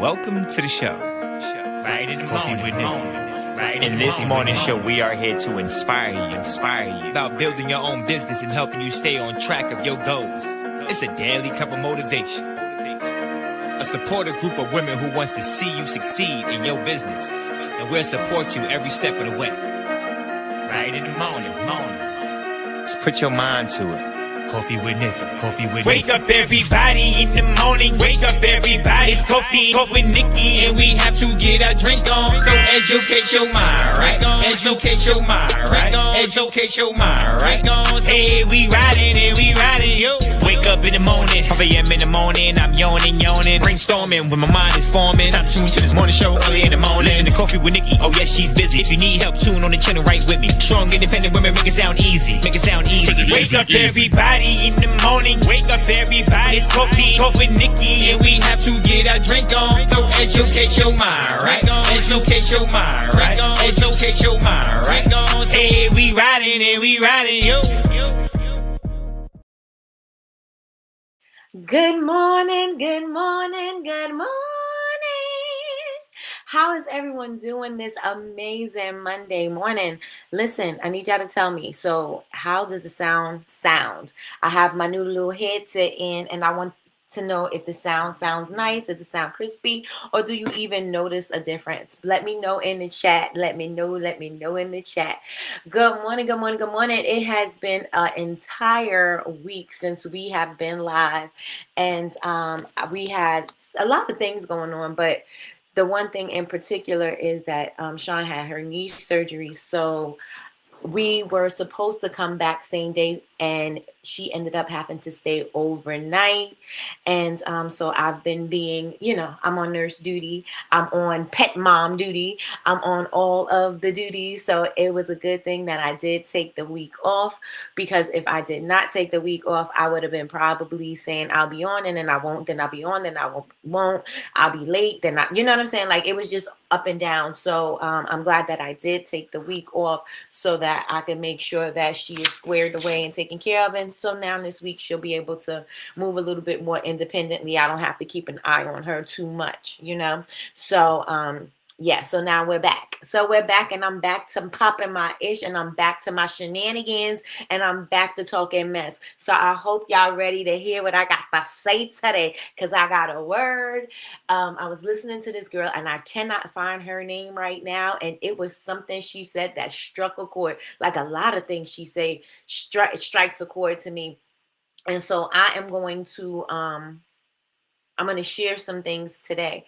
Welcome to the show. Right in the Coffee with Nikkie. Right In this morning show, we are here to inspire you about building your own business and helping you stay on track of your goals. It's a daily cup of motivation. A supportive group of women who wants to see you succeed in your business, and we'll support you every step of the way. Right in the morning. Just put your mind to it. Coffee with Nikkie. Coffee with Wake Nikkie. up everybody in the morning. Wake up everybody. It's coffee with Nikkie, and we have to get our drink on. So educate your mind, right? Educate your mind, right? Educate your mind, right? Hey, we riding and we riding, yo. Wake up in the morning, 5 a.m. in the morning. I'm yawning, brainstorming when my mind is forming. Time to tune to this morning show early in the morning. Listen to Coffee with Nikkie. Oh yes, she's busy. If you need help, tune on the channel right with me. Strong, independent women make it sound easy. Make it sound easy. Take it Wake easy, up easy. Everybody in the morning. Wake up everybody. It's coffee with Nikkie, and we have to get our drink on. So educate your mind, right? Educate your mind, right? Educate your mind, right? Hey, we riding and we riding, yo. Good morning, good morning, good morning. How is everyone doing this amazing Monday morning? Listen, I need y'all to tell me. So how does the sound? I have my new little headset in, and I want to know if the sounds nice, does it sound crispy, or do you even notice a difference? Let me know in the chat. Let me know in the chat. Good morning. It has been an entire week since we have been live, and we had a lot of things going on, but the one thing in particular is that Sean had her knee surgery, so we were supposed to come back same day, and she ended up having to stay overnight. And so I've been being, I'm on nurse duty, I'm on pet mom duty, I'm on all of the duties. So it was a good thing that I did take the week off, because if I did not take the week off, I would have been probably saying I'll be on, and then I won't, then I'll be on, then I won't, I'll be late, then you know what I'm saying? Like, it was just up and down. So I'm glad that I did take the week off so that I can make sure that she is squared away and taken care of. And so now this week she'll be able to move a little bit more independently. I don't have to keep an eye on her too much, So yeah, so now we're back. And I'm back to popping my ish, and I'm back to my shenanigans, and I'm back to talking mess. So I hope y'all ready to hear what I got to say today, because I got a word. I was listening to this girl, and I cannot find her name right now, and it was something she said that struck a chord. Like a lot of things she say strikes a chord to me. And so I am going to I'm going to share some things today.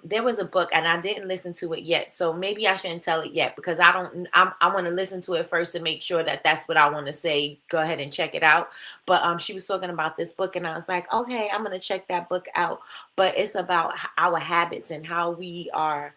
There was a book, and I didn't listen to it yet, so maybe I shouldn't tell it yet, because I want to listen to it first to make sure that that's what I want to say. Go ahead and check it out. But she was talking about this book, and I was like, okay, I'm going to check that book out. But it's about our habits and how we are,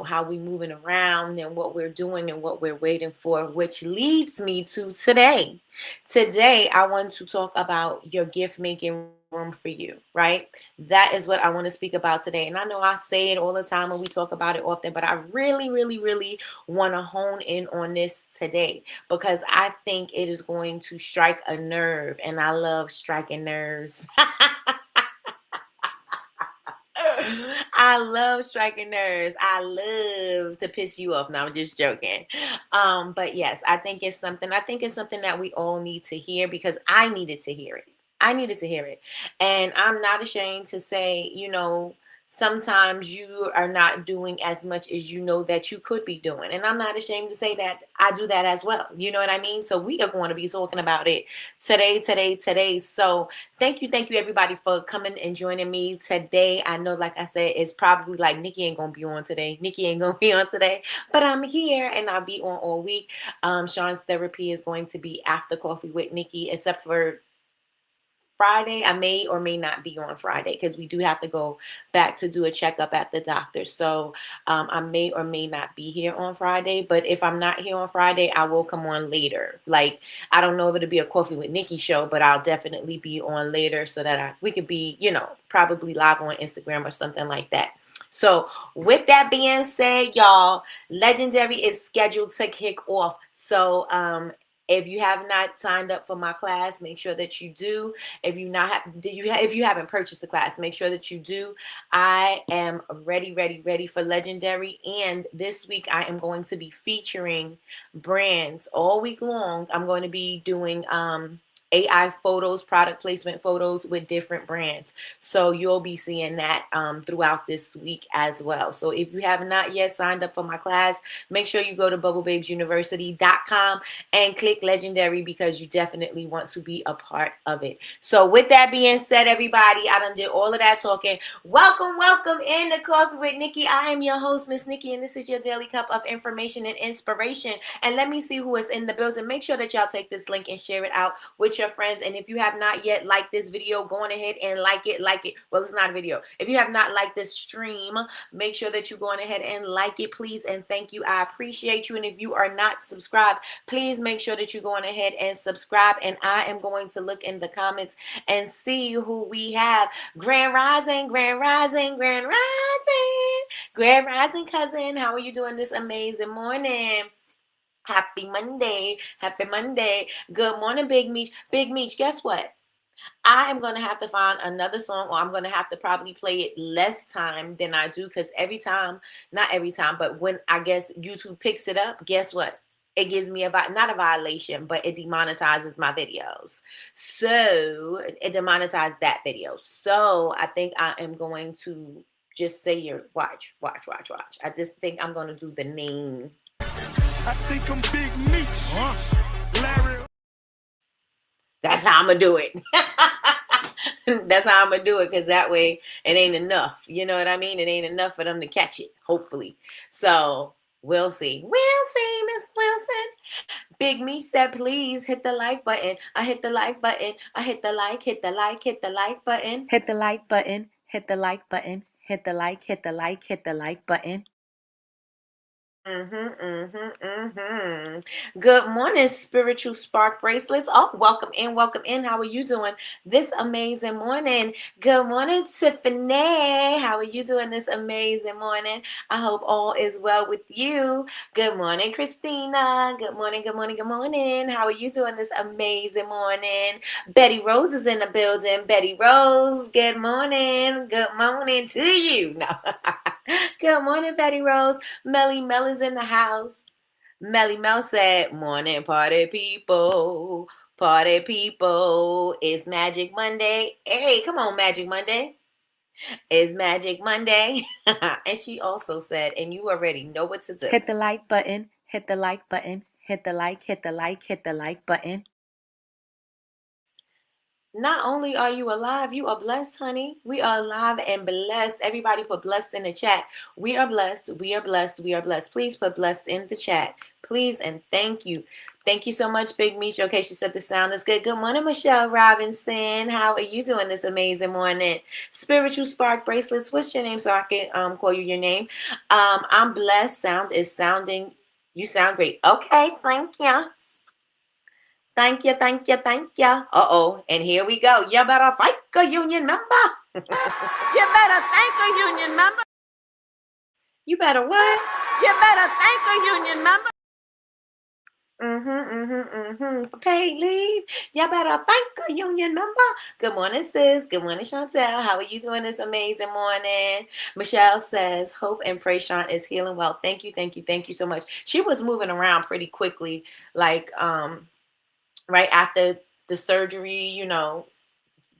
how we moving around and what we're doing and what we're waiting for, which leads me to today. Today, I want to talk about your gift making room for you, right? That is what I want to speak about today. And I know I say it all the time and we talk about it often, but I really, really, really want to hone in on this today, because I think it is going to strike a nerve, and I love striking nerves. I love striking nerves. I love to piss you off. No, I'm just joking. But yes, I think it's something that we all need to hear, because I needed to hear it. And I'm not ashamed to say, sometimes you are not doing as much as that you could be doing. And I'm not ashamed to say that I do that as well. You know what I mean? So we are going to be talking about it today. So thank you everybody for coming and joining me today. I know, like I said, it's probably like Nikkie ain't going to be on today. But I'm here, and I'll be on all week. Sean's therapy is going to be after Coffee with Nikkie, except for Friday. I may or may not be on Friday, because we do have to go back to do a checkup at the doctor. So I may or may not be here on Friday. But if I'm not here on Friday, I will come on later. Like, I don't know if it'll be a Coffee with Nikkie show, but I'll definitely be on later, so that we could be, probably live on Instagram or something like that. So with that being said, y'all, Legendary is scheduled to kick off. So If you have not signed up for my class, make sure that you do. If you haven't purchased the class, make sure that you do. I am ready for Legendary. And this week I am going to be featuring brands all week long. I'm going to be doing AI photos, product placement photos with different brands. So you'll be seeing that throughout this week as well. So if you have not yet signed up for my class, make sure you go to bubblebabesuniversity.com and click Legendary, because you definitely want to be a part of it. So with that being said, everybody, I done did all of that talking. Welcome in to Coffee with Nikki. I am your host, Miss Nikki, and this is your daily cup of information and inspiration. And let me see who is in the building. Make sure that y'all take this link and share it out with your friends. And if you have not yet liked this video, go on ahead and like it. Well, it's not a video. If you have not liked this stream, make sure that you go on ahead and like it, please. And thank you. I appreciate you. And if you are not subscribed, please make sure that you go on ahead and subscribe. And I am going to look in the comments and see who we have. Grand Rising, Grand Rising, Grand Rising, Grand Rising cousin. How are you doing this amazing morning? Happy Monday. Happy Monday. Good morning, Big Meech. Big Meech, guess what? I am going to have to find another song, or I'm going to have to probably play it less time than I do, because not every time, but when I guess YouTube picks it up, guess what? It gives me not a violation, but it demonetizes my videos. So it demonetizes that video. So I think I am going to just say watch. I just think I'm going to do the name. I think I'm Big Meech. Larry. That's how I'm going to do it. That's how I'm going to do it, because that way it ain't enough. You know what I mean? It ain't enough for them to catch it, hopefully. So we'll see. Miss Wilson. Big Meech said, please hit the like button. I hit the like button. I hit the like button. Hit the like button. Hit the like button. Hit the like button. Good morning, Spiritual Spark Bracelets. Oh, welcome in. How are you doing this amazing morning? Good morning, Tiffany. How are you doing this amazing morning? I hope all is well with you. Good morning, Christina. Good morning. How are you doing this amazing morning? Betty Rose is in the building. Betty Rose, good morning. Good morning to you. No. Good morning, Betty Rose. Melly Mel is in the house. Melly Mel said, morning, party people. Party people. It's Magic Monday. Hey, come on, Magic Monday. It's Magic Monday. And she also said, and you already know what to do. Hit the like button. Hit the like button. Hit the like button. Not only are you alive, you are blessed, honey. We are alive and blessed. Everybody put blessed in the chat. We are blessed. We are blessed. We are blessed. Please put blessed in the chat. Please and thank you. Thank you so much, Big Meech. Okay, she said the sound is good. Good morning, Michelle Robinson. How are you doing this amazing morning? Spiritual Spark Bracelets. What's your name so I can call you your name? I'm blessed. Sound is sounding. You sound great. Okay, thank you. Thank you. Uh-oh, and here we go. You better thank a union member. You better thank a union member. You better what? You better thank a union member. For paid leave. You better thank a union member. Good morning, sis. Good morning, Chantel. How are you doing this amazing morning? Michelle says, hope and pray Sean is healing well. Thank you so much. She was moving around pretty quickly, like right after the surgery,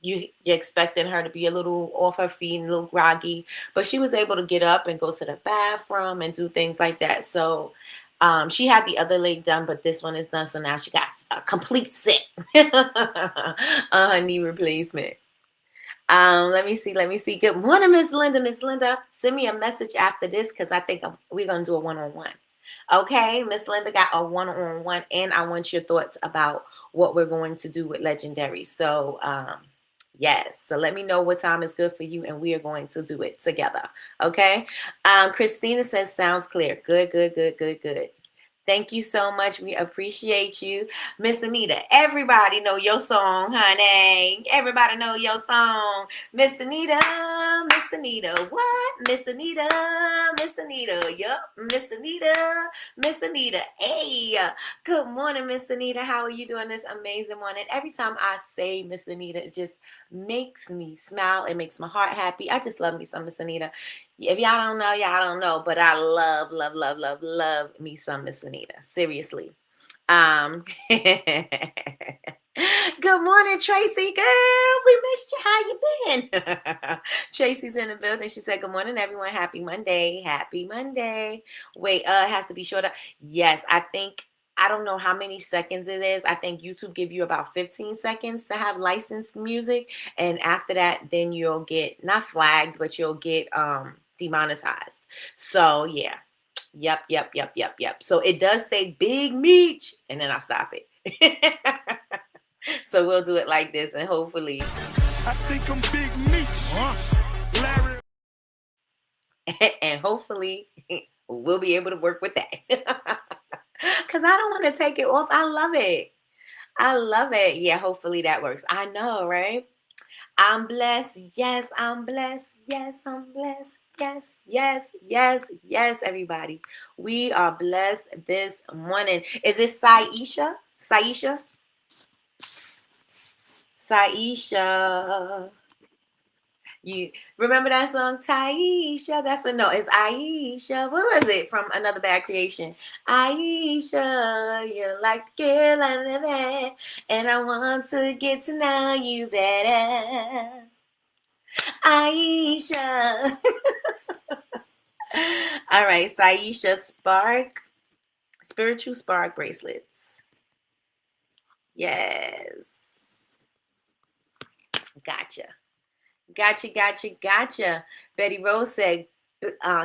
you're expecting her to be a little off her feet and a little groggy, but she was able to get up and go to the bathroom and do things like that. So she had the other leg done, but this one is done. So now she got a complete set knee replacement. Let me see. Good morning, Miss Linda. Miss Linda, send me a message after this, because I think we're going to do a one-on-one. Okay, Miss Linda got a one-on-one, and I want your thoughts about what we're going to do with Legendary. So, yes. So let me know what time is good for you, and we are going to do it together. Okay. Christina says, sounds clear. Good. Thank you so much. We appreciate you. Miss Anita, everybody know your song, honey. Everybody know your song. Miss Anita, Miss Miss Anita. What? Miss Anita. Miss Anita. Yup. Miss Anita. Miss Anita. Hey. Good morning, Miss Anita. How are you doing this amazing morning? Every time I say Miss Anita, it just makes me smile. It makes my heart happy. I just love me some Miss Anita. If y'all don't know, y'all don't know. But I love, love, love, love, love me some Miss Anita. Seriously. Good morning, Tracy, girl. We missed you. How you been? Tracy's in the building. She said, good morning, everyone. Happy Monday. Happy Monday. Wait, it has to be shorter. Yes, I don't know how many seconds it is. I think YouTube give you about 15 seconds to have licensed music. And after that, then you'll get not flagged, but you'll get demonetized. So yeah. Yep. So it does say Big Meech, and then I stop it. So we'll do it like this, and hopefully. I think I'm Big Meech. Larry. And hopefully we'll be able to work with that. Because I don't want to take it off. I love it. Yeah, hopefully that works. I know, right? I'm blessed. Yes, I'm blessed. Yes, I'm blessed. Yes, everybody. We are blessed this morning. Is it Saisha? Saisha. You remember that song, Taisha? That's what, no, it's Aisha. What was it from Another Bad Creation? Aisha, you're like the girl under there, and I want to get to know you better. Aisha. All right, Saisha Spark, Spiritual Spark bracelets. Yes. Gotcha. Betty Rose said,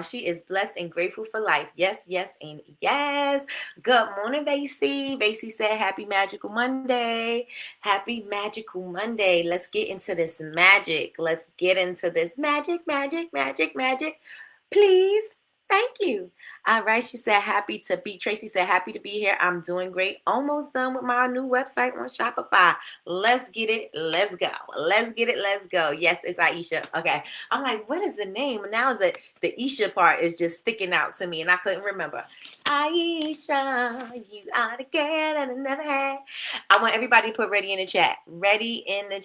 she is blessed and grateful for life. Yes, and yes. Good morning, Vasey. Vasey said, happy magical Monday. Happy magical Monday. Let's get into this magic. Let's get into this magic. Please. Thank you. All right. She said, Tracy said, happy to be here. I'm doing great. Almost done with my new website on Shopify. Let's get it. Let's go. Let's go. Yes, it's Aisha. Okay. I'm like, what is the name? Now is it the Isha part is just sticking out to me and I couldn't remember. Aisha, you are the girl that I never had. I want everybody to put ready in the chat. Ready in the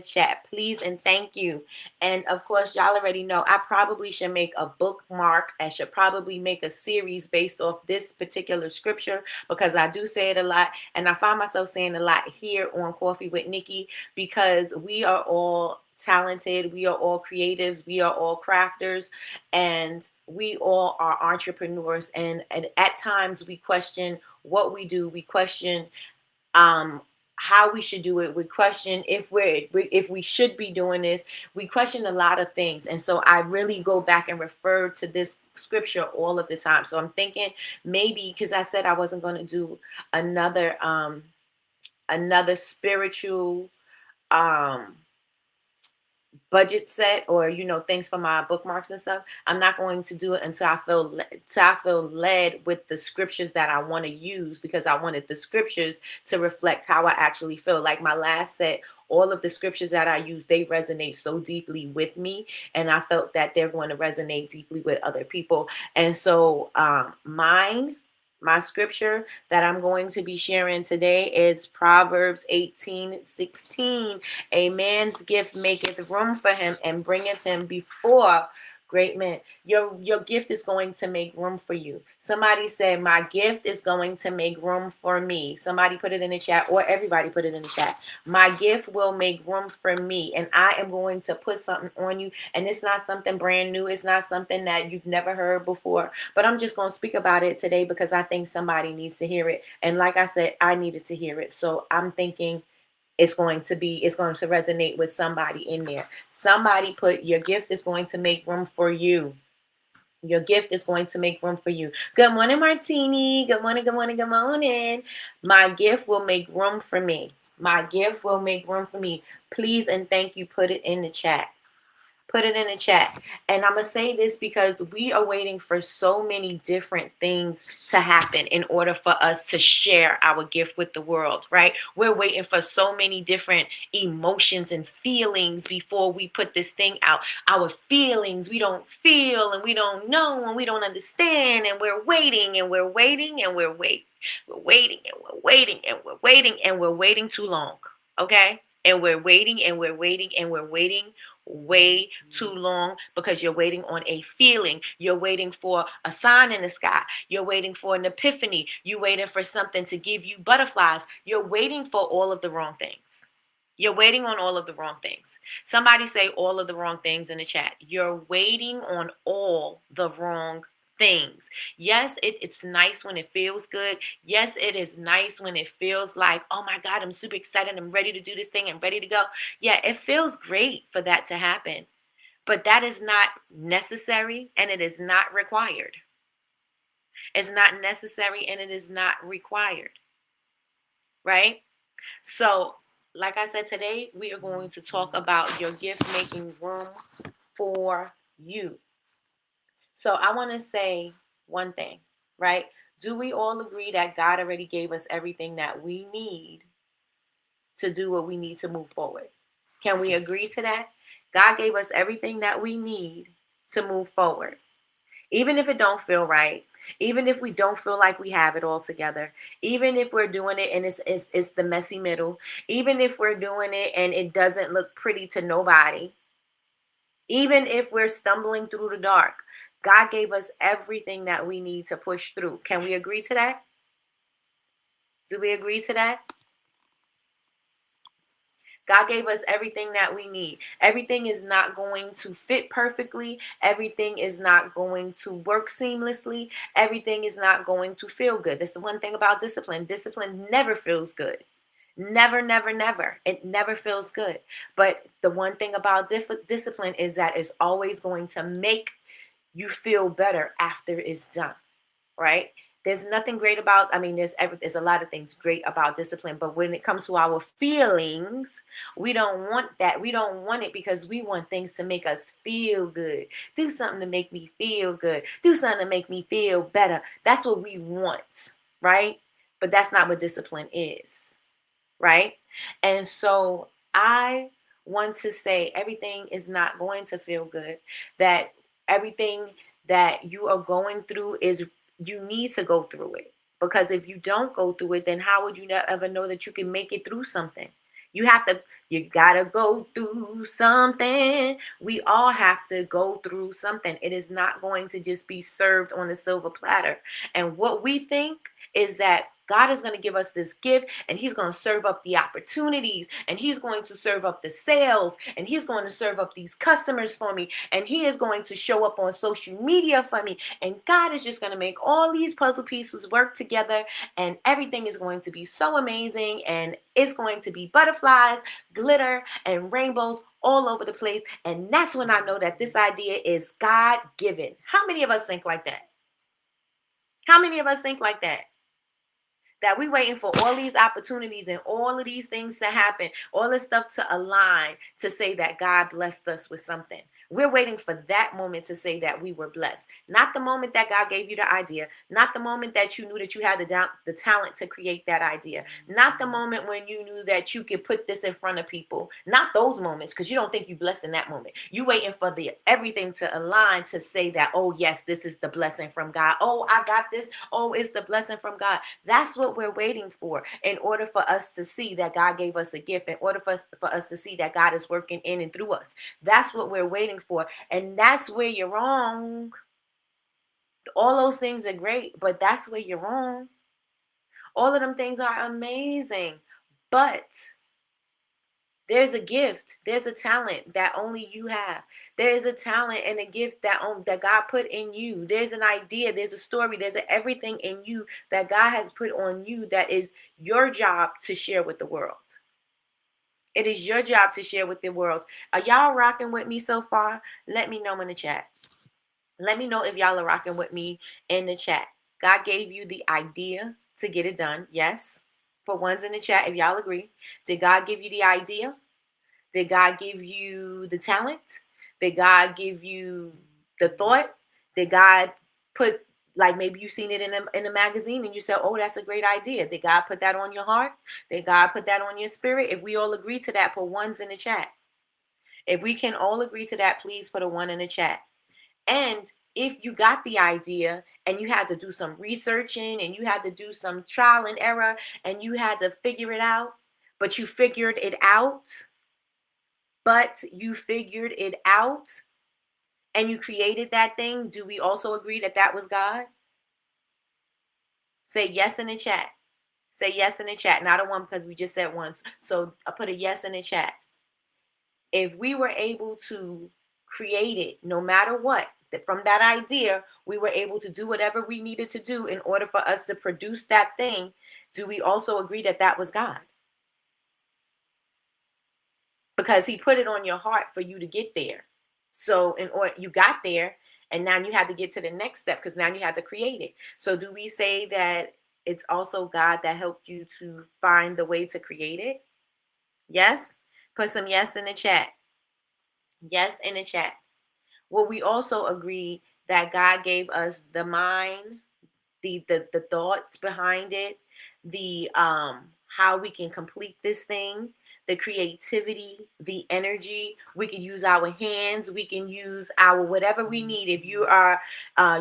chat. Please and thank you. And of course, y'all already know I probably should make a bookmark. I should probably make a series based off this particular scripture because I do say it a lot. And I find myself saying a lot here on Coffee with Nikki because we are all talented. We are all creatives. We are all crafters. And we all are entrepreneurs. And at times we question what we do. We question how we should do it. We question if we should be doing this. We question a lot of things. And so I really go back and refer to this scripture all of the time. So I'm thinking maybe because I said I wasn't going to do another spiritual budget set or things for my bookmarks and stuff. I'm not going to do it until I feel led with the scriptures that I want to use because I wanted the scriptures to reflect how I actually feel. Like my last set, all of the scriptures that I use, they resonate so deeply with me, and I felt that they're going to resonate deeply with other people. And so my scripture that I'm going to be sharing today is Proverbs 18:16. A man's gift maketh room for him and bringeth him before great men. Your gift is going to make room for you. Somebody said, my gift is going to make room for me. Somebody put it in the chat, or everybody put it in the chat. My gift will make room for me, and I am going to put something on you. And it's not something brand new. It's not something that you've never heard before. But I'm just going to speak about it today because I think somebody needs to hear it. And like I said, I needed to hear it. So I'm thinking it's going to resonate with somebody in there. Somebody put, your gift is going to make room for you. Your gift is going to make room for you. Good morning, Martini. Good morning. My gift will make room for me. My gift will make room for me. Please and thank you. Put it in the chat. Put it in the chat. And I'm going to say this because we are waiting for so many different things to happen in order for us to share our gift with the world, right? We're waiting for so many different emotions and feelings before we put this thing out. Our feelings, we don't feel and we don't know and we don't understand, and we're waiting and we're waiting and we're waiting. We're waiting and we're waiting and we're waiting and we're waiting too long, okay? And we're waiting and we're waiting and we're waiting way too long because you're waiting on a feeling. You're waiting for a sign in the sky. You're waiting for an epiphany. You're waiting for something to give you butterflies. You're waiting for all of the wrong things. You're waiting on all of the wrong things. Somebody say all of the wrong things in the chat. You're waiting on all the wrong things. Yes, it's nice when it feels good. Yes, it is nice when it feels like, oh my God, I'm super excited. I'm ready to do this thing. I'm ready to go. Yeah, it feels great for that to happen. But that is not necessary and it is not required. It's not necessary and it is not required. Right? So, like I said, today we are going to talk about your gift making room for you. So I want to say one thing, right? Do we all agree that God already gave us everything that we need to do what we need to move forward? Can we agree to that? God gave us everything that we need to move forward. Even if it don't feel right, even if we don't feel like we have it all together, even if we're doing it and it's the messy middle, even if we're doing it and it doesn't look pretty to nobody, even if we're stumbling through the dark, God gave us everything that we need to push through. Can we agree to that? Do we agree to that? God gave us everything that we need. Everything is not going to fit perfectly. Everything is not going to work seamlessly. Everything is not going to feel good. That's the one thing about discipline. Discipline never feels good. Never, never, never. It never feels good. But the one thing about discipline is that it's always going to make you feel better after it's done, right? There's nothing great about, there's a lot of things great about discipline, but when it comes to our feelings, we don't want that. We don't want it because we want things to make us feel good. Do something to make me feel good. Do something to make me feel better. That's what we want, right? But that's not what discipline is, right? And so I want to say everything is not going to feel good, that everything that you are going through is you need to go through it, because if you don't go through it, then how would you ever know that you can make it through something? You gotta go through something. We all have to go through something. It is not going to just be served on a silver platter. And what we think is that God is going to give us this gift and he's going to serve up the opportunities and he's going to serve up the sales and he's going to serve up these customers for me and he is going to show up on social media for me, and God is just going to make all these puzzle pieces work together and everything is going to be so amazing and it's going to be butterflies, glitter, and rainbows all over the place. And that's when I know that this idea is God-given. How many of us think like that? How many of us think like that? That we waiting for all these opportunities and all of these things to happen, all this stuff to align to say that God blessed us with something. We're waiting for that moment to say that we were blessed. Not the moment that God gave you the idea. Not the moment that you knew that you had the talent to create that idea. Not the moment when you knew that you could put this in front of people. Not those moments, because you don't think you're blessed in that moment. You waiting for everything to align to say that, oh yes, this is the blessing from God. Oh, I got this. Oh, it's the blessing from God. That's what we're waiting for in order for us to see that God gave us a gift, in order for us to see that God is working in and through us. That's what we're waiting for. And that's where you're wrong. All those things are great, but that's where you're wrong. All of them things are amazing, but there's a gift, there's a talent that only you have. There's a talent and a gift that God put in you. There's an idea, there's a story, there's everything in you that God has put on you that is your job to share with the world. It is your job to share with the world. Are y'all rocking with me so far? Let me know in the chat. Let me know if y'all are rocking with me in the chat. God gave you the idea to get it done. Yes. Put ones in the chat if y'all agree. Did God give you the idea? Did God give you the talent? Did God give you the thought? Did God put, like, maybe you seen it in a magazine and you said, oh, that's a great idea. Did God put that on your heart? Did God put that on your spirit? If we all agree to that, put ones in the chat. If we can all agree to that, please put a 1 in the chat. And if you got the idea and you had to do some researching and you had to do some trial and error and you had to figure it out, but you figured it out, and you created that thing, do we also agree that that was God? Say yes in the chat. Say yes in the chat. Not a 1 because we just said once. So I put a yes in the chat. If we were able to create it, no matter what, that from that idea, we were able to do whatever we needed to do in order for us to produce that thing, do we also agree that that was God? Because he put it on your heart for you to get there. So in order, you got there, and now you had to get to the next step because now you had to create it. So do we say that it's also God that helped you to find the way to create it? Yes? Put some yes in the chat. Yes in the chat. Well, we also agree that God gave us the mind, the thoughts behind it, the how we can complete this thing, the creativity, the energy. We can use our hands, we can use our whatever we need. If you are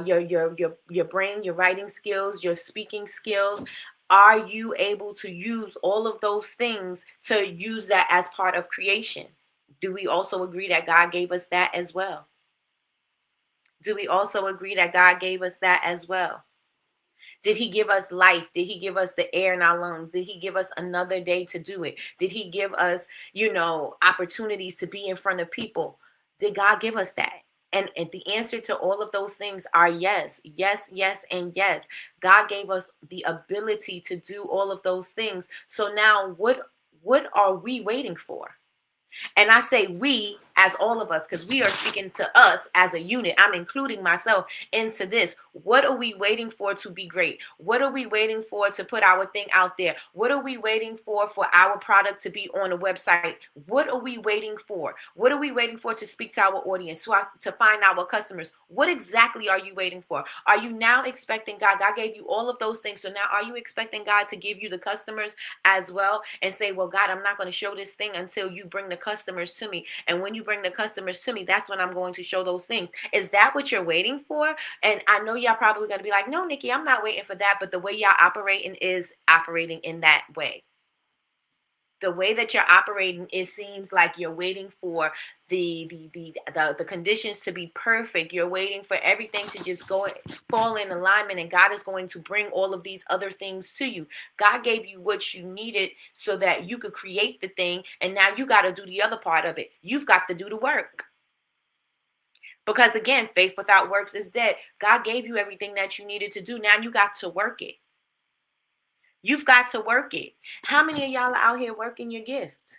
your brain, your writing skills, your speaking skills, are you able to use all of those things to use that as part of creation? Do we also agree that God gave us that as well? Do we also agree that God gave us that as well? Did he give us life? Did he give us the air in our lungs? Did he give us another day to do it? Did he give us, opportunities to be in front of people? Did God give us that? And the answer to all of those things are yes, yes, yes, and yes. God gave us the ability to do all of those things. So now what are we waiting for? And I say we as all of us, because we are speaking to us as a unit. I'm including myself into this. What are we waiting for to be great? What are we waiting for to put our thing out there? What are we waiting for our product to be on a website? What are we waiting for? What are we waiting for to speak to our audience, to find our customers? What exactly are you waiting for? Are you now expecting God? God gave you all of those things. So now are you expecting God to give you the customers as well and say, well, God, I'm not going to show this thing until you bring the customers to me. And when you bring the customers to me, that's when I'm going to show those things. Is that what you're waiting for? And I know y'all probably going to be like, no, Nikki, I'm not waiting for that. But the way y'all operating is operating in that way. The way that you're operating, it seems like you're waiting for the conditions to be perfect. You're waiting for everything to just fall in alignment, and God is going to bring all of these other things to you. God gave you what you needed so that you could create the thing, and now you got to do the other part of it. You've got to do the work. Because again, faith without works is dead. God gave you everything that you needed to do. Now you got to work it. You've got to work it. How many of y'all are out here working your gift?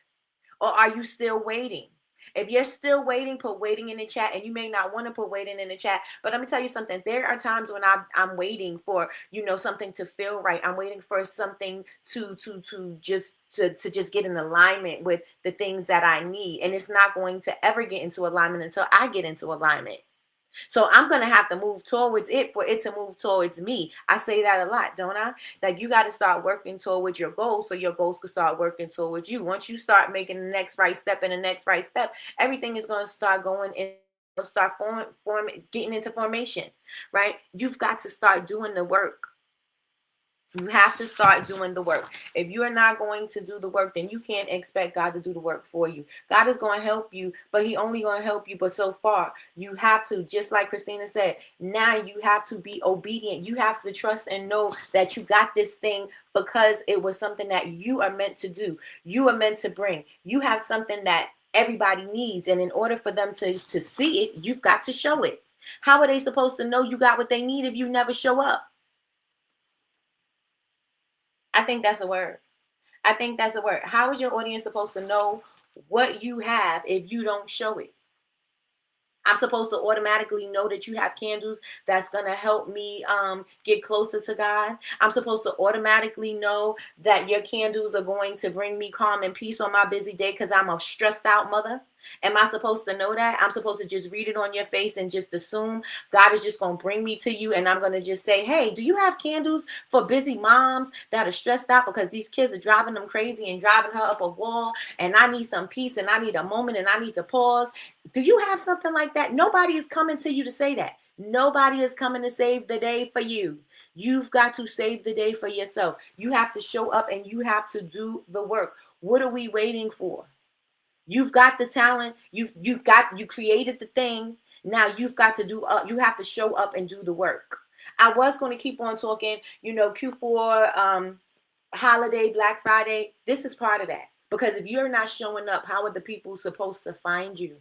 Or are you still waiting? If you're still waiting, put waiting in the chat. And you may not want to put waiting in the chat. But let me tell you something. There are times when I'm waiting for, something to feel right. I'm waiting for something to just get in alignment with the things that I need. And it's not going to ever get into alignment until I get into alignment. So I'm going to have to move towards it for it to move towards me. I say that a lot, don't I? Like, you got to start working towards your goals so your goals can start working towards you. Once you start making the next right step and the next right step, everything is going to start going in, start getting into formation, right? You've got to start doing the work. You have to start doing the work. If you are not going to do the work, then you can't expect God to do the work for you. God is going to help you, but he only going to help you but so far. You have to, just like Christina said, now you have to be obedient. You have to trust and know that you got this thing because it was something that you are meant to do. You are meant to bring. You have something that everybody needs, and in order for them to see it, you've got to show it. How are they supposed to know you got what they need if you never show up? I think that's a word. I think that's a word. How is your audience supposed to know what you have if you don't show it? I'm supposed to automatically know that you have candles that's going to help me get closer to God. I'm supposed to automatically know that your candles are going to bring me calm and peace on my busy day because I'm a stressed out mother. Am I supposed to know that? I'm supposed to just read it on your face and just assume God is just going to bring me to you, and I'm going to just say, hey, do you have candles for busy moms that are stressed out because these kids are driving them crazy and driving her up a wall, and I need some peace and I need a moment and I need to pause? Do you have something like that? Nobody is coming to you to say that. Nobody is coming to save the day for you. You've got to save the day for yourself. You have to show up and you have to do the work. What are we waiting for? You've got the talent. You created the thing. Now you've got to do. You have to show up and do the work. I was going to keep on talking. Q4, holiday, Black Friday. This is part of that, because if you're not showing up, how are the people supposed to find you?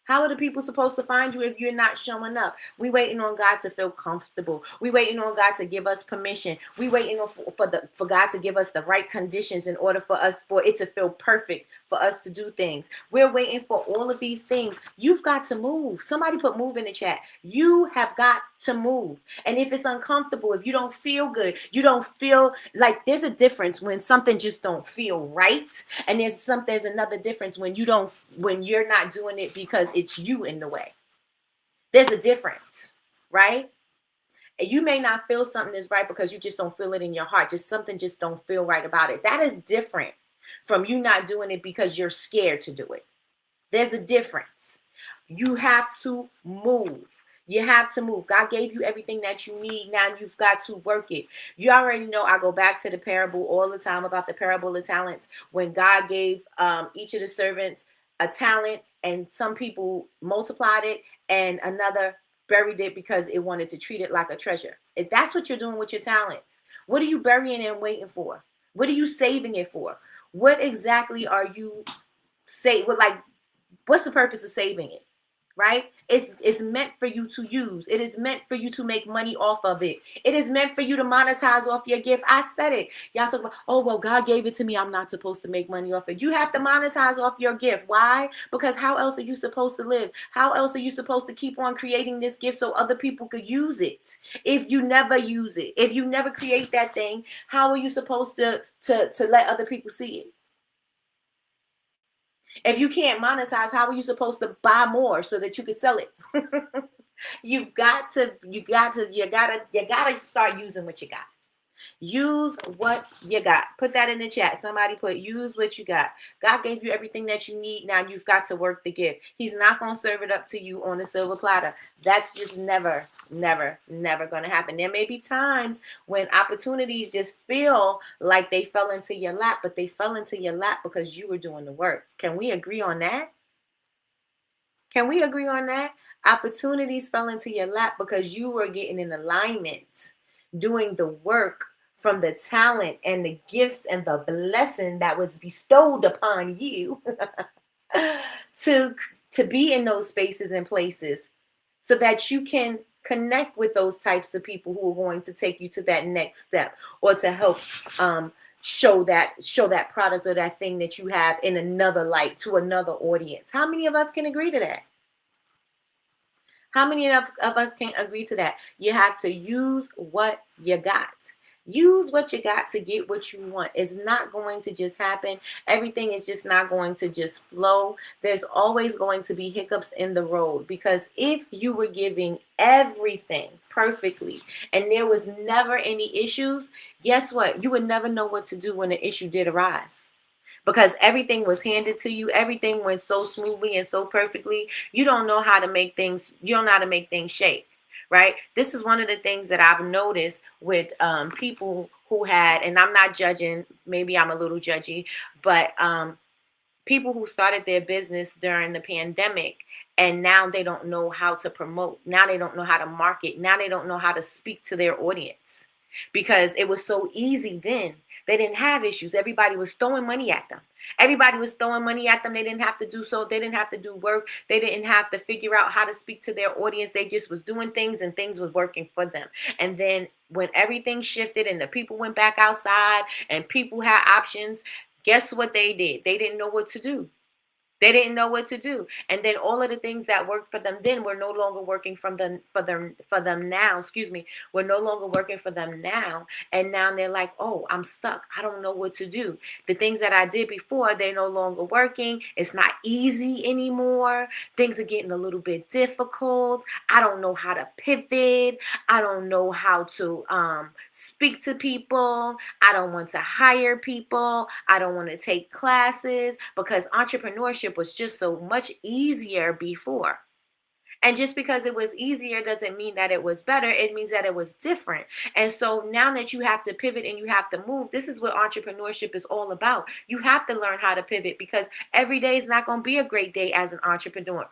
How are the people supposed to find you if you're not showing up? We waiting on God to feel comfortable. We waiting on God to give us permission. We waiting on for God to give us the right conditions in order for it to feel perfect for us to do things. We're waiting for all of these things. You've got to move. Somebody put move in the chat. You have got to move. And if it's uncomfortable, if you don't feel good, you don't feel like, there's a difference when something just don't feel right. And there's another difference when you're not doing it because it's you in the way. There's a difference, right? And you may not feel something is right because you just don't feel it in your heart. Just something just don't feel right about it. That is different from you not doing it because you're scared to do it. There's a difference. You have to move. You have to move. God gave you everything that you need. Now you've got to work it. You already know I go back to the parable all the time about the parable of talents. When God gave each of the servants a talent, and some people multiplied it and another buried it because it wanted to treat it like a treasure. If that's what you're doing with your talents, what are you burying and waiting for? What are you saving it for? What exactly are you what's the purpose of saving it? Right? It's meant for you to use. It is meant for you to make money off of it. It is meant for you to monetize off your gift. I said it. Y'all talk about, oh, well, God gave it to me. I'm not supposed to make money off it. You have to monetize off your gift. Why? Because how else are you supposed to live? How else are you supposed to keep on creating this gift so other people could use it? If you never use it, if you never create that thing, how are you supposed to let other people see it? If you can't monetize, how are you supposed to buy more so that you can sell it? you gotta start using what you got. Use what you got. Put that in the chat. Somebody put use what you got. God gave you everything that you need. Now you've got to work the gift. He's not going to serve it up to you on a silver platter. That's just never going to happen. There may be times when opportunities just feel like they fell into your lap, but they fell into your lap because you were doing the work. Can we agree on that? Can we agree on that? Opportunities fell into your lap because you were getting in alignment, doing the work from the talent and the gifts and the blessing that was bestowed upon you to be in those spaces and places so that you can connect with those types of people who are going to take you to that next step, or to help show that product or that thing that you have in another light to another audience. How many of us can agree to that? How many of us can agree to that? You have to use what you got. Use what you got to get what you want. It's not going to just happen. Everything is just not going to just flow. There's always going to be hiccups in the road, because if you were giving everything perfectly and there was never any issues, guess what? You would never know what to do when an issue did arise. Because everything was handed to you. Everything went so smoothly and so perfectly. You don't know how to make things. You don't know how to make things shake. Right? This is one of the things that I've noticed with people who had, and I'm not judging, maybe I'm a little judgy, but people who started their business during the pandemic, and now they don't know how to promote. Now they don't know how to market. Now they don't know how to speak to their audience, because it was so easy then. They didn't have issues. Everybody was throwing money at them. Everybody was throwing money at them. They didn't have to do so. They didn't have to do work. They didn't have to figure out how to speak to their audience. They just was doing things, and things was working for them. And then when everything shifted and the people went back outside and people had options, guess what they did? They didn't know what to do. They didn't know what to do. And then all of the things that worked for them then were no longer working for them now. Excuse me. Were no longer working for them now. And now they're like, oh, I'm stuck. I don't know what to do. The things that I did before, they're no longer working. It's not easy anymore. Things are getting a little bit difficult. I don't know how to pivot. I don't know how to speak to people. I don't want to hire people. I don't want to take classes because entrepreneurship was just so much easier before. And just because it was easier doesn't mean that it was better. It means that it was different. And so now that you have to pivot and you have to move, this is what entrepreneurship is all about. You have to learn how to pivot because every day is not going to be a great day as an entrepreneur.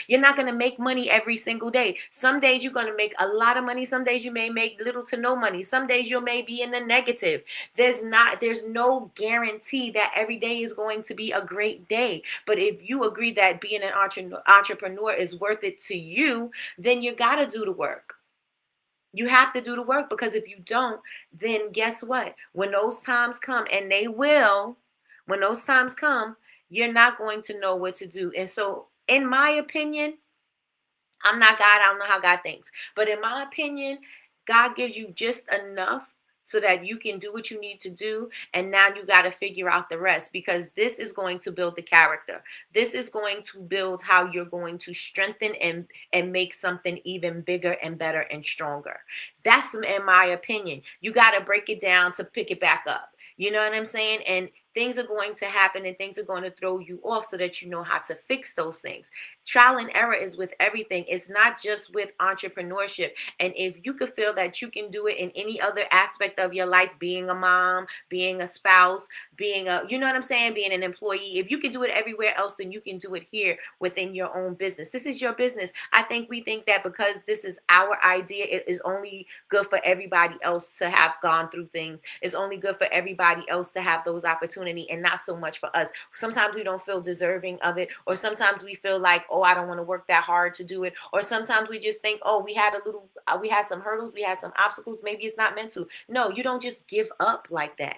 You're not going to make money every single day. Some days you're going to make a lot of money. Some days you may make little to no money. Some days you may be in the negative. There's no guarantee that every day is going to be a great day. But if you agree that being an entrepreneur is worth it to you, then you got to do the work. You have to do the work because if you don't, then guess what? When those times come, and they will, when those times come, you're not going to know what to do. And so, in my opinion, I'm not God. I don't know how God thinks. But in my opinion, God gives you just enough so that you can do what you need to do. And now you got to figure out the rest because this is going to build the character. This is going to build how you're going to strengthen and make something even bigger and better and stronger. That's in my opinion. You got to break it down to pick it back up. You know what I'm saying? And things are going to happen and things are going to throw you off so that you know how to fix those things. Trial and error is with everything. It's not just with entrepreneurship. And if you could feel that you can do it in any other aspect of your life, being a mom, being a spouse, being you know what I'm saying? Being an employee. If you can do it everywhere else, then you can do it here within your own business. This is your business. We think that because this is our idea, it is only good for everybody else to have gone through things. It's only good for everybody else to have those opportunities and not so much for us. Sometimes we don't feel deserving of it, or sometimes we feel like, oh, I don't want to work that hard to do it, or sometimes we just think, oh, we had some hurdles, we had some obstacles, maybe it's not meant to. No, you don't just give up like that.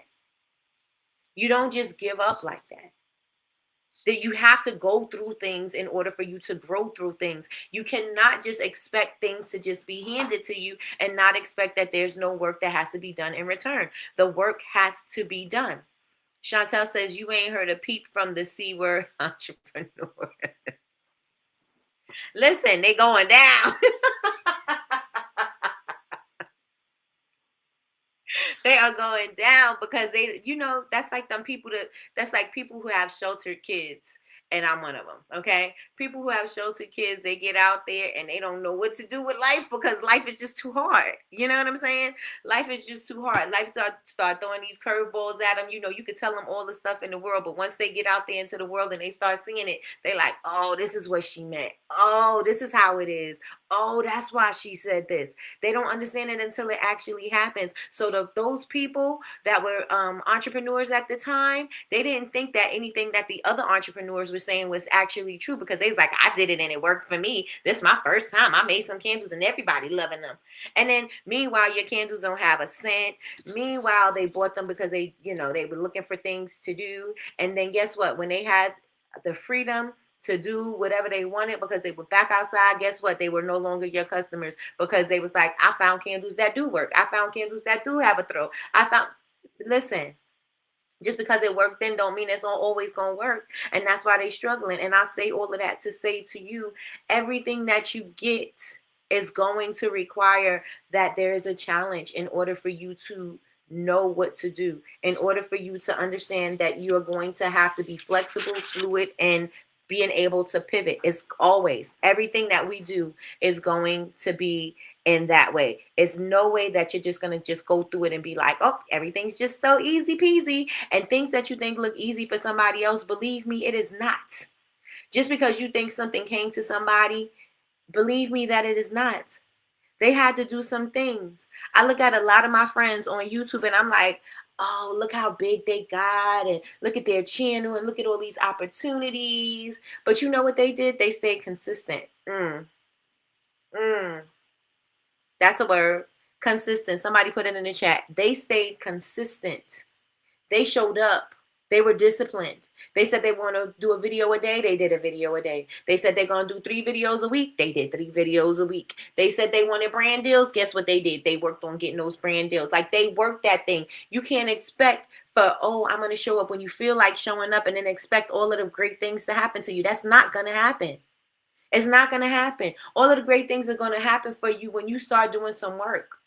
You don't just give up like that. That you have to go through things in order for you to grow through things. You cannot just expect things to just be handed to you and not expect that there's no work that has to be done in return. The work has to be done. Chantel says, you ain't heard a peep from the C word entrepreneur. Listen, they going down. They are going down because that's like people who have sheltered kids. And I'm one of them, okay? People who have sheltered kids, they get out there and they don't know what to do with life because life is just too hard. You know what I'm saying? Life is just too hard. Life start throwing these curveballs at them. You know, you could tell them all the stuff in the world, but once they get out there into the world and they start seeing it, they like, oh, this is what she meant. Oh, this is how it is. Oh, that's why she said this. They don't understand it until it actually happens. So those people that were entrepreneurs at the time, they didn't think that anything that the other entrepreneurs were saying was actually true because they was like, I did it and it worked for me. This is my first time. I made some candles and everybody loving them. And then meanwhile, your candles don't have a scent. Meanwhile, they bought them because they were looking for things to do. And then guess what? When they had the freedom to do whatever they wanted because they were back outside, guess what? They were no longer your customers because they was like, I found candles that do work. I found candles that do have a throw. Listen, just because it worked then don't mean it's always going to work. And that's why they struggling. And I say all of that to say to you, everything that you get is going to require that there is a challenge in order for you to know what to do, in order for you to understand that you're going to have to be flexible, fluid, and being able to pivot. Is always everything that we do is going to be in that way. It's no way that you're just going to just go through it and be like, oh, everything's just so easy peasy. And things that you think look easy for somebody else, believe me, it is not. Just because you think something came to somebody, believe me that it is not. They had to do some things. I look at a lot of my friends on YouTube and I'm like, oh, look how big they got and look at their channel and look at all these opportunities. But you know what they did? They stayed consistent. That's a word. Consistent. Somebody put it in the chat. They stayed consistent. They showed up. They were disciplined. They said they want to do a video a day. They did a video a day. They said they're going to do 3 videos a week. They did 3 videos a week. They said they wanted brand deals. Guess what they did? They worked on getting those brand deals. Like, they worked that thing. You can't expect for, oh, I'm going to show up when you feel like showing up and then expect all of the great things to happen to you. That's not going to happen. It's not going to happen. All of the great things are going to happen for you when you start doing some work.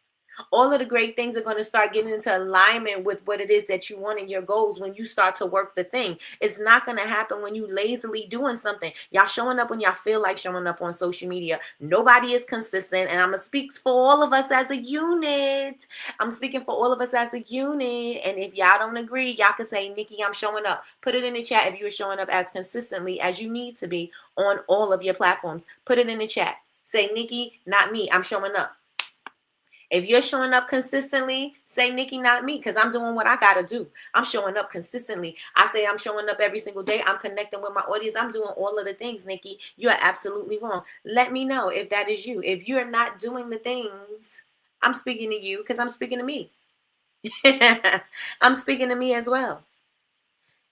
All of the great things are going to start getting into alignment with what it is that you want in your goals when you start to work the thing. It's not going to happen when you lazily doing something. Y'all showing up when y'all feel like showing up on social media. Nobody is consistent. And I'm going to speak for all of us as a unit. I'm speaking for all of us as a unit. And if y'all don't agree, y'all can say, Nikki, I'm showing up. Put it in the chat if you're showing up as consistently as you need to be on all of your platforms. Put it in the chat. Say, Nikki, not me. I'm showing up. If you're showing up consistently, say, Nikki, not me, because I'm doing what I got to do. I'm showing up consistently. I say I'm showing up every single day. I'm connecting with my audience. I'm doing all of the things, Nikki. You are absolutely wrong. Let me know if that is you. If you're not doing the things, I'm speaking to you because I'm speaking to me. I'm speaking to me as well.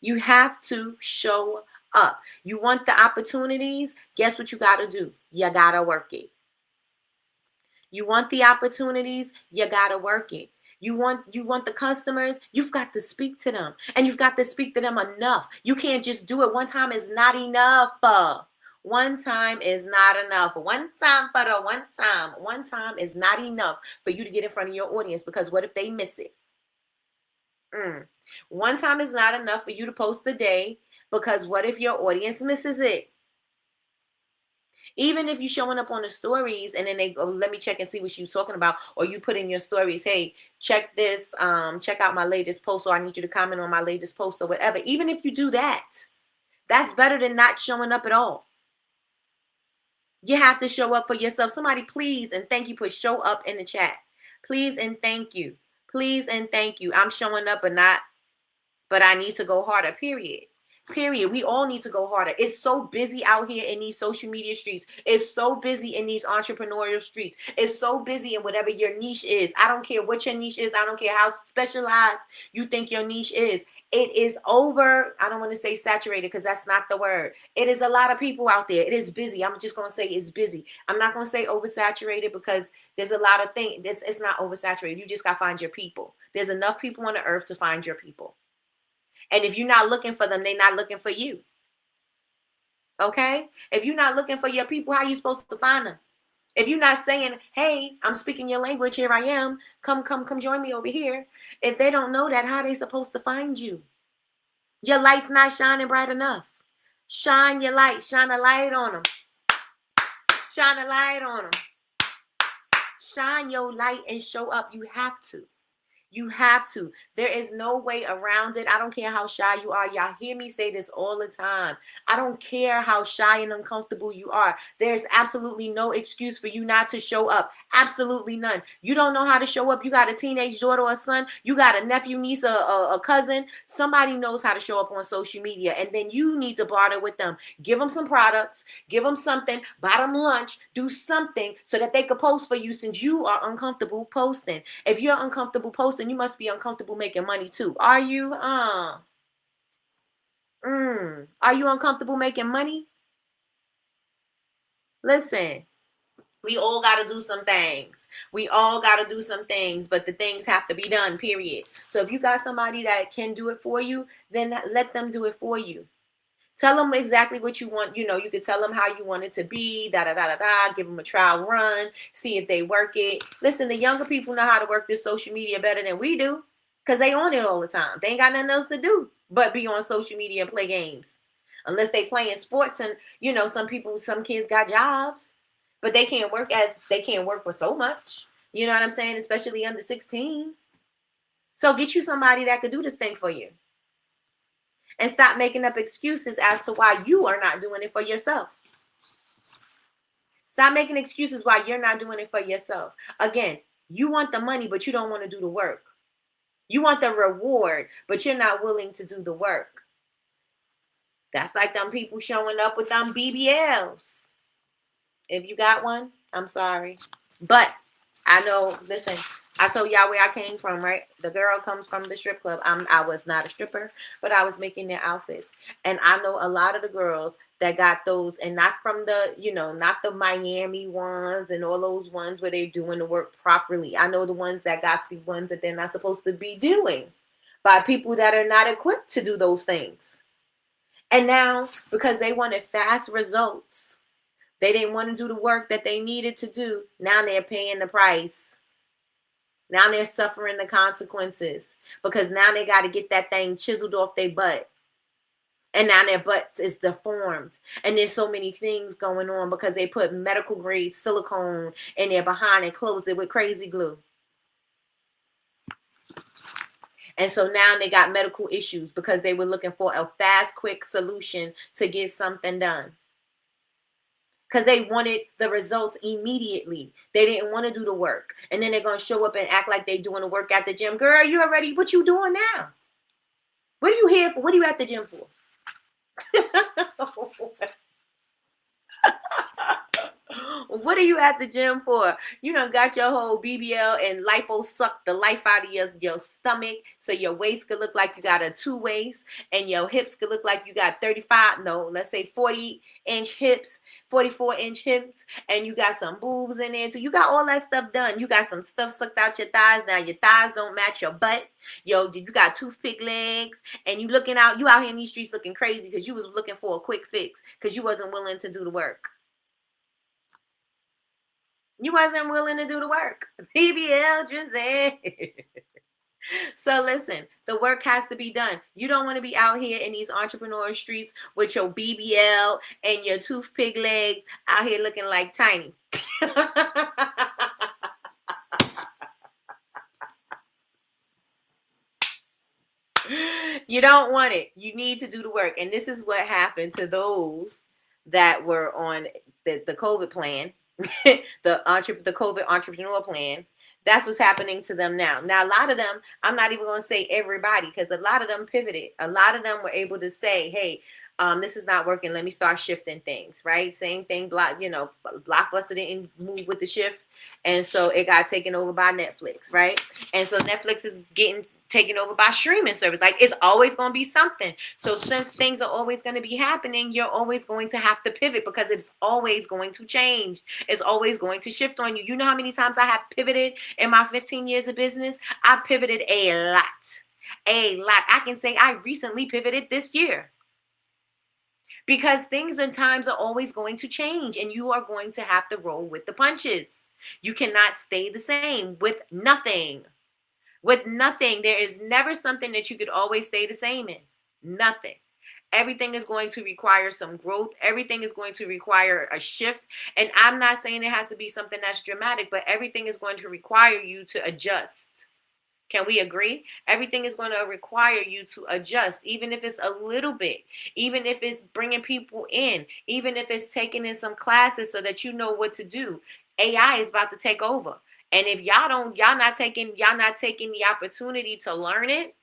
You have to show up. You want the opportunities? Guess what you got to do? You got to work it. You want the opportunities, you got to work it. You want the customers, you've got to speak to them. And you've got to speak to them enough. You can't just do it. One time is not enough. One time is not enough. One time for the one time. One time is not enough for you to get in front of your audience, because what if they miss it? One time is not enough for you to post the day, because what if your audience misses it? Even if you're showing up on the stories and then they go, let me check and see what she's talking about. Or you put in your stories, hey, check this, check out my latest post, or I need you to comment on my latest post, or whatever. Even if you do that, that's better than not showing up at all. You have to show up for yourself. Somebody please and thank you, put show up in the chat. Please and thank you. Please and thank you. I'm showing up, but I need to go harder, period. Period. We all need to go harder. It's so busy out here in these social media streets. It's so busy in these entrepreneurial streets. It's so busy in whatever your niche is. I don't care what your niche is. I don't care how specialized you think your niche is. It is over. I don't want to say saturated, because that's not the word. It is a lot of people out there. It is busy. I'm just going to say it's busy. I'm not going to say oversaturated, because there's a lot of things. It's not oversaturated. You just got to find your people. There's enough people on the earth to find your people. And if you're not looking for them, they're not looking for you. Okay? If you're not looking for your people, how are you supposed to find them? If you're not saying, hey, I'm speaking your language, here I am, come join me over here. If they don't know that, how are they supposed to find you? Your light's not shining bright enough. Shine your light. Shine a light on them. Shine a light on them. Shine your light and show up. You have to. You have to. There is no way around it. I don't care how shy you are. Y'all hear me say this all the time. I don't care how shy and uncomfortable you are. There's absolutely no excuse for you not to show up. Absolutely none. You don't know how to show up. You got a teenage daughter or son. You got a nephew, niece, a cousin. Somebody knows how to show up on social media. And then you need to barter with them. Give them some products. Give them something. Buy them lunch. Do something so that they could post for you, since you are uncomfortable posting. If you're uncomfortable posting, you must be uncomfortable making money too. Are you? Are you uncomfortable making money? Listen, we all got to do some things. We all got to do some things, but the things have to be done, period. So if you got somebody that can do it for you, then let them do it for you. Tell them exactly what you want. You know, you could tell them how you want it to be, give them a trial run, see if they work it. Listen, the younger people know how to work this social media better than we do, because they on it all the time. They ain't got nothing else to do but be on social media and play games. Unless they playing sports, and, you know, some kids got jobs, but they can't work for so much. You know what I'm saying? Especially under 16. So get you somebody that could do this thing for you. And stop making up excuses as to why you are not doing it for yourself. Stop making excuses why you're not doing it for yourself. Again, you want the money, but you don't want to do the work. You want the reward, but you're not willing to do the work. That's like them people showing up with them BBLs. If you got one, I'm sorry. But I know, listen, I told y'all where I came from, right? The girl comes from the strip club. I was not a stripper, but I was making their outfits. And I know a lot of the girls that got those, and not from the, not the Miami ones and all those ones where they're doing the work properly. I know the ones that got the ones that they're not supposed to be doing by people that are not equipped to do those things. And now, because they wanted fast results, they didn't want to do the work that they needed to do. Now they're paying the price. Now they're suffering the consequences because now they got to get that thing chiseled off their butt. And now their butts is deformed. And there's so many things going on because they put medical grade silicone in their behind and closed it with crazy glue. And so now they got medical issues because they were looking for a fast, quick solution to get something done. Because they wanted the results immediately. They didn't want to do the work. And then they're going to show up and act like they're doing the work at the gym. Girl, you already, what you doing now? What are you here for? What are you at the gym for? What are you at the gym for? You done got your whole BBL and lipo sucked the life out of your stomach so your waist could look like you got a 2 waist and your hips could look like you got 40-inch hips, 44-inch hips, and you got some boobs in there too. You got all that stuff done. You got some stuff sucked out your thighs. Now your thighs don't match your butt. You got toothpick legs and you out here in these streets looking crazy because you was looking for a quick fix because you wasn't willing to do the work. You wasn't willing to do the work. BBL Drizzy. So listen, the work has to be done. You don't want to be out here in these entrepreneur streets with your BBL and your toothpick legs out here looking like Tiny. You don't want it. You need to do the work. And this is what happened to those that were on the COVID plan. the COVID entrepreneur plan. That's what's happening to them now. Now, a lot of them, I'm not even going to say everybody, because a lot of them pivoted. A lot of them were able to say, hey, this is not working. Let me start shifting things, right? Same thing, Blockbuster didn't move with the shift. And so it got taken over by Netflix, right? And so Netflix is getting taken over by streaming service. Like, it's always going to be something. So since things are always going to be happening, you're always going to have to pivot because it's always going to change. It's always going to shift on you. You know how many times I have pivoted in my 15 years of business? I pivoted a lot. I can say I recently pivoted this year. Because things and times are always going to change and you are going to have to roll with the punches. You cannot stay the same with nothing. With nothing, there is never something that you could always stay the same in. Nothing. Everything is going to require some growth. Everything is going to require a shift. And I'm not saying it has to be something that's dramatic, but everything is going to require you to adjust. Can we agree? Everything is going to require you to adjust, even if it's a little bit, even if it's bringing people in, even if it's taking in some classes so that you know what to do. AI is about to take over. And if y'all not taking the opportunity to learn it,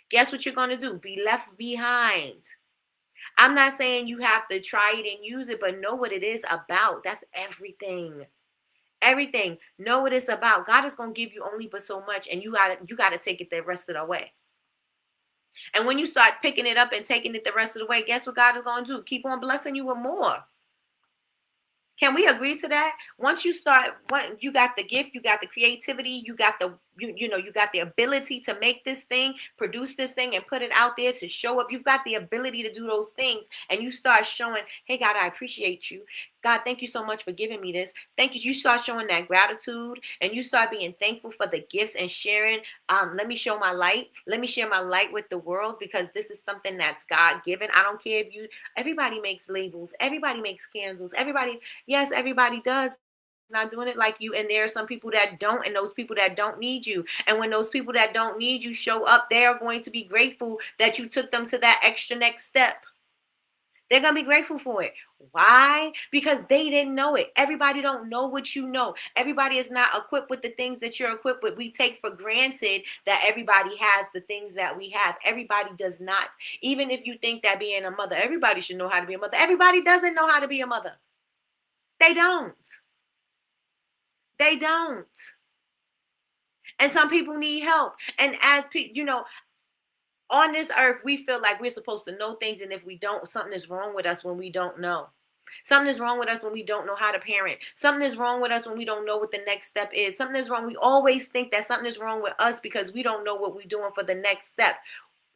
guess what you're going to do? Be left behind. I'm not saying you have to try it and use it, but know what it is about. That's everything. Everything. Know what it's about. God is going to give you only but so much, and you got to take it the rest of the way. And when you start picking it up and taking it the rest of the way, guess what God is going to do? Keep on blessing you with more. Can we agree to that? Once you start, you got the gift, you got the creativity, you got the you got the ability to make this thing, produce this thing, and put it out there to show up. You've got the ability to do those things, and you start showing, hey, God, I appreciate you. God, thank you so much for giving me this. Thank you. You start showing that gratitude, and you start being thankful for the gifts and sharing. Let me show my light. Let me share my light with the world because this is something that's God given. I don't care if everybody makes labels. Everybody makes candles. Yes, everybody does. Not doing it like you, and there are some people that don't, and those people that don't need you. And when those people that don't need you show up, they are going to be grateful that you took them to that extra next step. They're going to be grateful for it. Why? Because they didn't know it. Everybody don't know what you know. Everybody is not equipped with the things that you're equipped with. We take for granted that everybody has the things that we have. Everybody does not. Even if you think that being a mother, everybody should know how to be a mother. Everybody doesn't know how to be a mother. They don't. They don't. And some people need help. And as on this earth, we feel like we're supposed to know things. And if we don't, something is wrong with us when we don't know. Something is wrong with us when we don't know how to parent. Something is wrong with us when we don't know what the next step is. Something is wrong. We always think that something is wrong with us because we don't know what we're doing for the next step.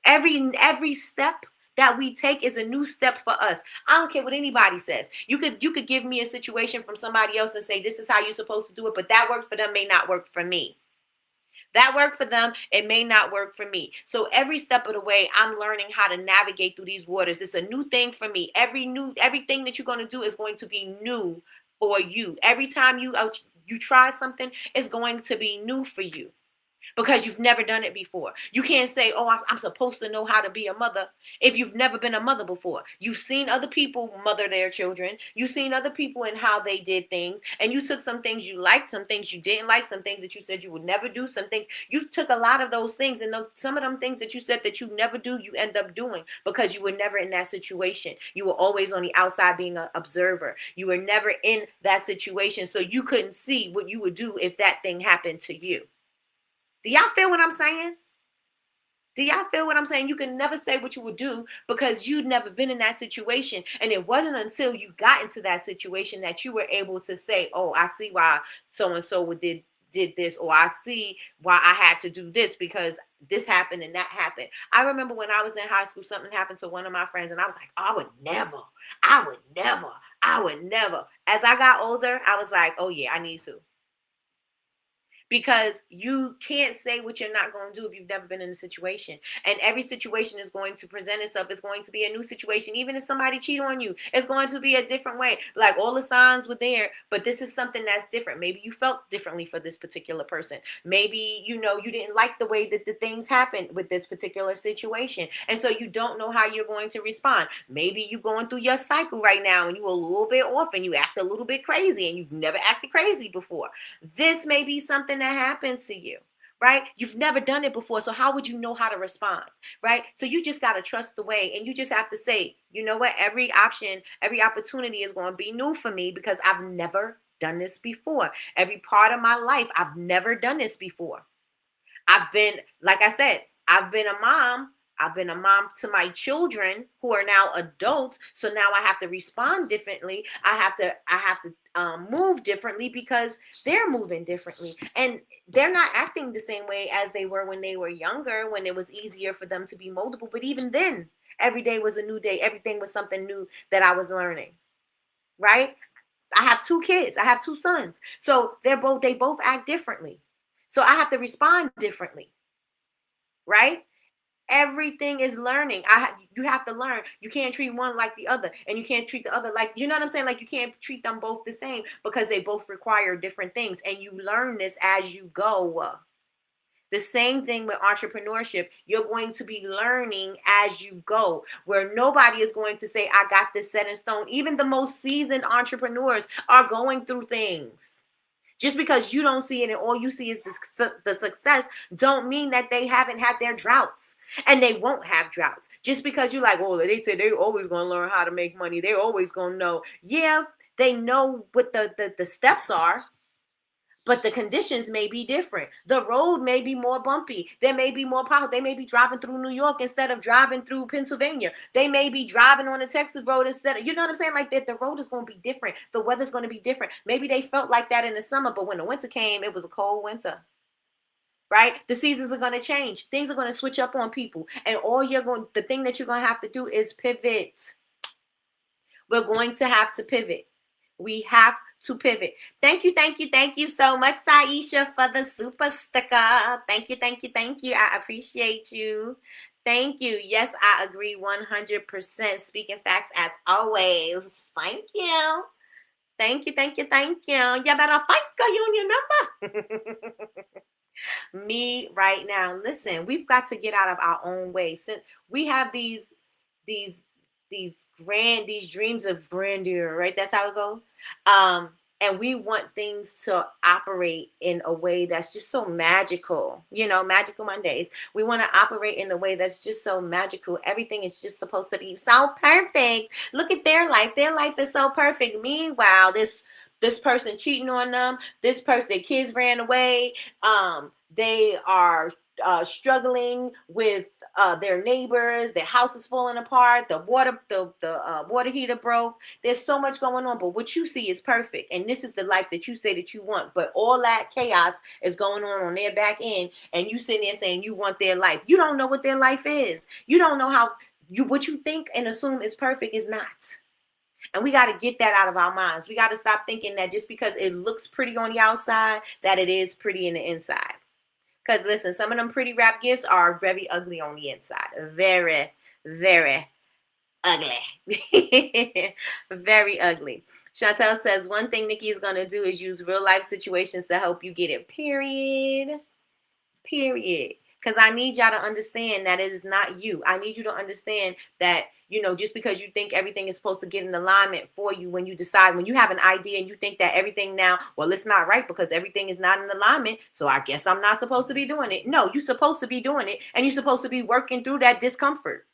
Every step that we take is a new step for us. I don't care what anybody says. You could give me a situation from somebody else and say, this is how you're supposed to do it, but that works for them may not work for me. That worked for them. It may not work for me. So every step of the way, I'm learning how to navigate through these waters. It's a new thing for me. Everything that you're going to do is going to be new for you. Every time you try something, it's going to be new for you. Because you've never done it before. You can't say, oh, I'm supposed to know how to be a mother if you've never been a mother before. You've seen other people mother their children. You've seen other people and how they did things. And you took some things you liked, some things you didn't like, some things that you said you would never do, some things. You took a lot of those things. And some of them things that you said that you never do, you end up doing because you were never in that situation. You were always on the outside being an observer. You were never in that situation. So you couldn't see what you would do if that thing happened to you. Do y'all feel what I'm saying? Do y'all feel what I'm saying? You can never say what you would do because you'd never been in that situation. And it wasn't until you got into that situation that you were able to say, oh, I see why so-and-so did this, or I see why I had to do this because this happened and that happened. I remember when I was in high school, something happened to one of my friends and I was like, I would never. As I got older, I was like, oh yeah, I need to. Because you can't say what you're not going to do if you've never been in a situation. And every situation is going to present itself. It's going to be a new situation. Even if somebody cheat on you, it's going to be a different way. Like all the signs were there, but this is something that's different. Maybe you felt differently for this particular person. Maybe, you didn't like the way that the things happened with this particular situation. And so you don't know how you're going to respond. Maybe you're going through your cycle right now and you're a little bit off and you act a little bit crazy and you've never acted crazy before. This may be something that happens to you, right? You've never done it before. So how would you know how to respond, right? So you just got to trust the way, and you just have to say, you know what? Every opportunity is going to be new for me because I've never done this before. Every part of my life, I've never done this before. Like I said, I've been a mom. I've been a mom to my children who are now adults. So now I have to respond differently. I have to move differently because they're moving differently. And they're not acting the same way as they were when they were younger, when it was easier for them to be moldable. But even then, every day was a new day. Everything was something new that I was learning, right? I have 2 kids. I have 2 sons. So they both act differently. So I have to respond differently, right? Everything is learning. You have to learn. You can't treat one like the other, and you can't treat the other like, you know what I'm saying? Like you can't treat them both the same because they both require different things, and you learn this as you go. The same thing with entrepreneurship. You're going to be learning as you go, where nobody is going to say, I got this set in stone. Even the most seasoned entrepreneurs are going through things. Just because you don't see it and all you see is the success don't mean that they haven't had their droughts, and they won't have droughts. Just because you're like, oh, they say they're always going to learn how to make money. They're always going to know. Yeah, they know what the steps are, but the conditions may be different. The road may be more bumpy. There may be more power. They may be driving through New York instead of driving through Pennsylvania. They may be driving on a Texas road instead of, you know what I'm saying? Like that, the road is going to be different. The weather's going to be different. Maybe they felt like that in the summer, but when the winter came, it was a cold winter. Right? The seasons are going to change. Things are going to switch up on people. And the thing that you're going to have to do is pivot. We're going to have to pivot. We have to pivot. Thank you so much, Saisha, for the super sticker. Thank you. I appreciate you. Thank you. Yes, I agree 100%. Speaking facts as always. Thank you. Thank you. You better thank a union member. Me right now. Listen, we've got to get out of our own way. Since we have these dreams of grandeur, right? That's how it goes. And we want things to operate in a way that's just so magical, magical Mondays. We want to operate in a way that's just so magical. Everything is just supposed to be so perfect. Look at their life. Their life is so perfect. Meanwhile, this person cheating on them, their kids ran away, They are struggling with their neighbors. Their house is falling apart. The water heater broke. There's so much going on, but what you see is perfect, and this is the life that you say that you want. But all that chaos is going on their back end, and you sitting there saying you want their life. You don't know what their life is. You don't know how what you think and assume is perfect is not. And we got to get that out of our minds. We got to stop thinking that just because it looks pretty on the outside, that it is pretty in the inside. Because listen, some of them pretty rap gifts are very ugly on the inside. Very, very ugly. Very ugly. Chantel says, one thing Nikki is going to do is use real life situations to help you get it. Period. Period. Because I need y'all to understand that it is not you. I need you to understand that, just because you think everything is supposed to get in alignment for you, when you decide, when you have an idea and you think that everything now, well, it's not right because everything is not in alignment, so I guess I'm not supposed to be doing it. No, you're supposed to be doing it, and you're supposed to be working through that discomfort.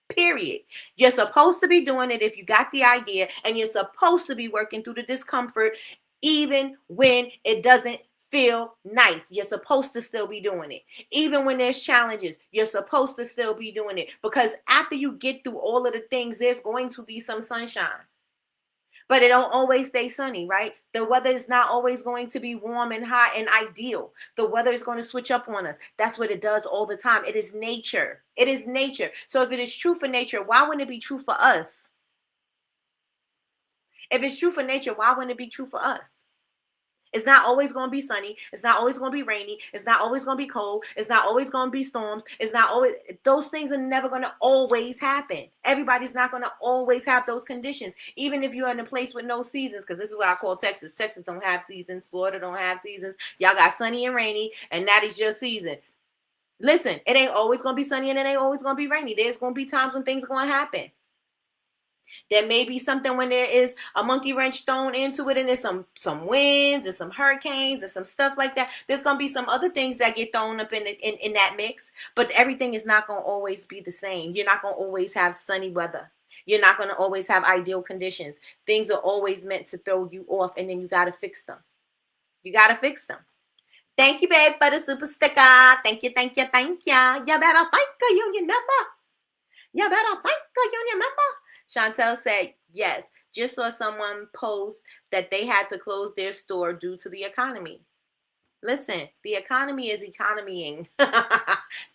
Period. You're supposed to be doing it if you got the idea, and you're supposed to be working through the discomfort even when it doesn't feel nice. You're supposed to still be doing it. Even when there's challenges, you're supposed to still be doing it. Because after you get through all of the things, there's going to be some sunshine. But it don't always stay sunny, right? The weather is not always going to be warm and hot and ideal. The weather is going to switch up on us. That's what it does all the time. It is nature. It is nature. So if it is true for nature, why wouldn't it be true for us? If it's true for nature, why wouldn't it be true for us? It's not always going to be sunny. It's not always going to be rainy. It's not always going to be cold. It's not always going to be storms. It's not always, those things are never going to always happen. Everybody's not going to always have those conditions. Even if you're in a place with no seasons, because this is what I call Texas. Texas don't have seasons. Florida don't have seasons. Y'all got sunny and rainy, and that is your season. Listen, it ain't always going to be sunny and it ain't always going to be rainy. There's going to be times when things are going to happen. There may be something when there is a monkey wrench thrown into it and there's some winds and some hurricanes and some stuff like that. There's going to be some other things that get thrown up in that mix, but everything is not going to always be the same. You're not going to always have sunny weather. You're not going to always have ideal conditions. Things are always meant to throw you off, and then you got to fix them. You got to fix them. Thank you, babe, for the super sticker. Thank you, thank you, thank you. You better thank a union number. You better thank a union member. Chantel said, yes, just saw someone post that they had to close their store due to the economy. Listen, the economy is economying.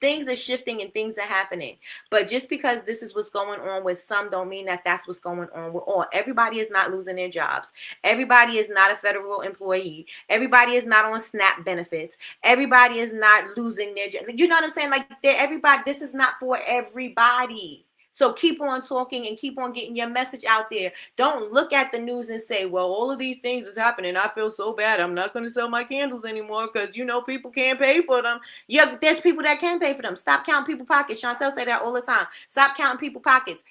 Things are shifting and things are happening. But just because this is what's going on with some don't mean that that's what's going on with all. Everybody is not losing their jobs. Everybody is not a federal employee. Everybody is not on SNAP benefits. Everybody is not losing their job. You know what I'm saying? Like, everybody, this is not for everybody. So keep on talking and keep on getting your message out there. Don't look at the news and say, well, all of these things is happening. I feel so bad. I'm not going to sell my candles anymore because, people can't pay for them. Yeah, there's people that can pay for them. Stop counting people's pockets. Chantel say that all the time. Stop counting people's pockets.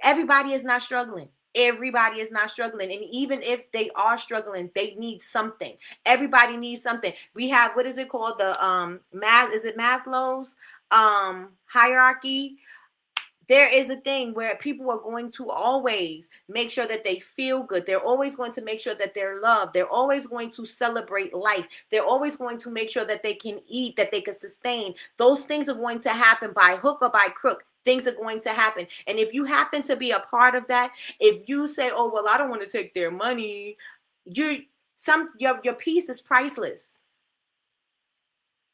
Everybody is not struggling. Everybody is not struggling. And even if they are struggling, they need something. Everybody needs something. We have, what is it called? The Maslow's hierarchy? There is a thing where people are going to always make sure that they feel good. They're always going to make sure that they're loved. They're always going to celebrate life. They're always going to make sure that they can eat, that they can sustain. Those things are going to happen by hook or by crook. Things are going to happen. And if you happen to be a part of that, if you say, oh, well, I don't want to take their money, your peace is priceless.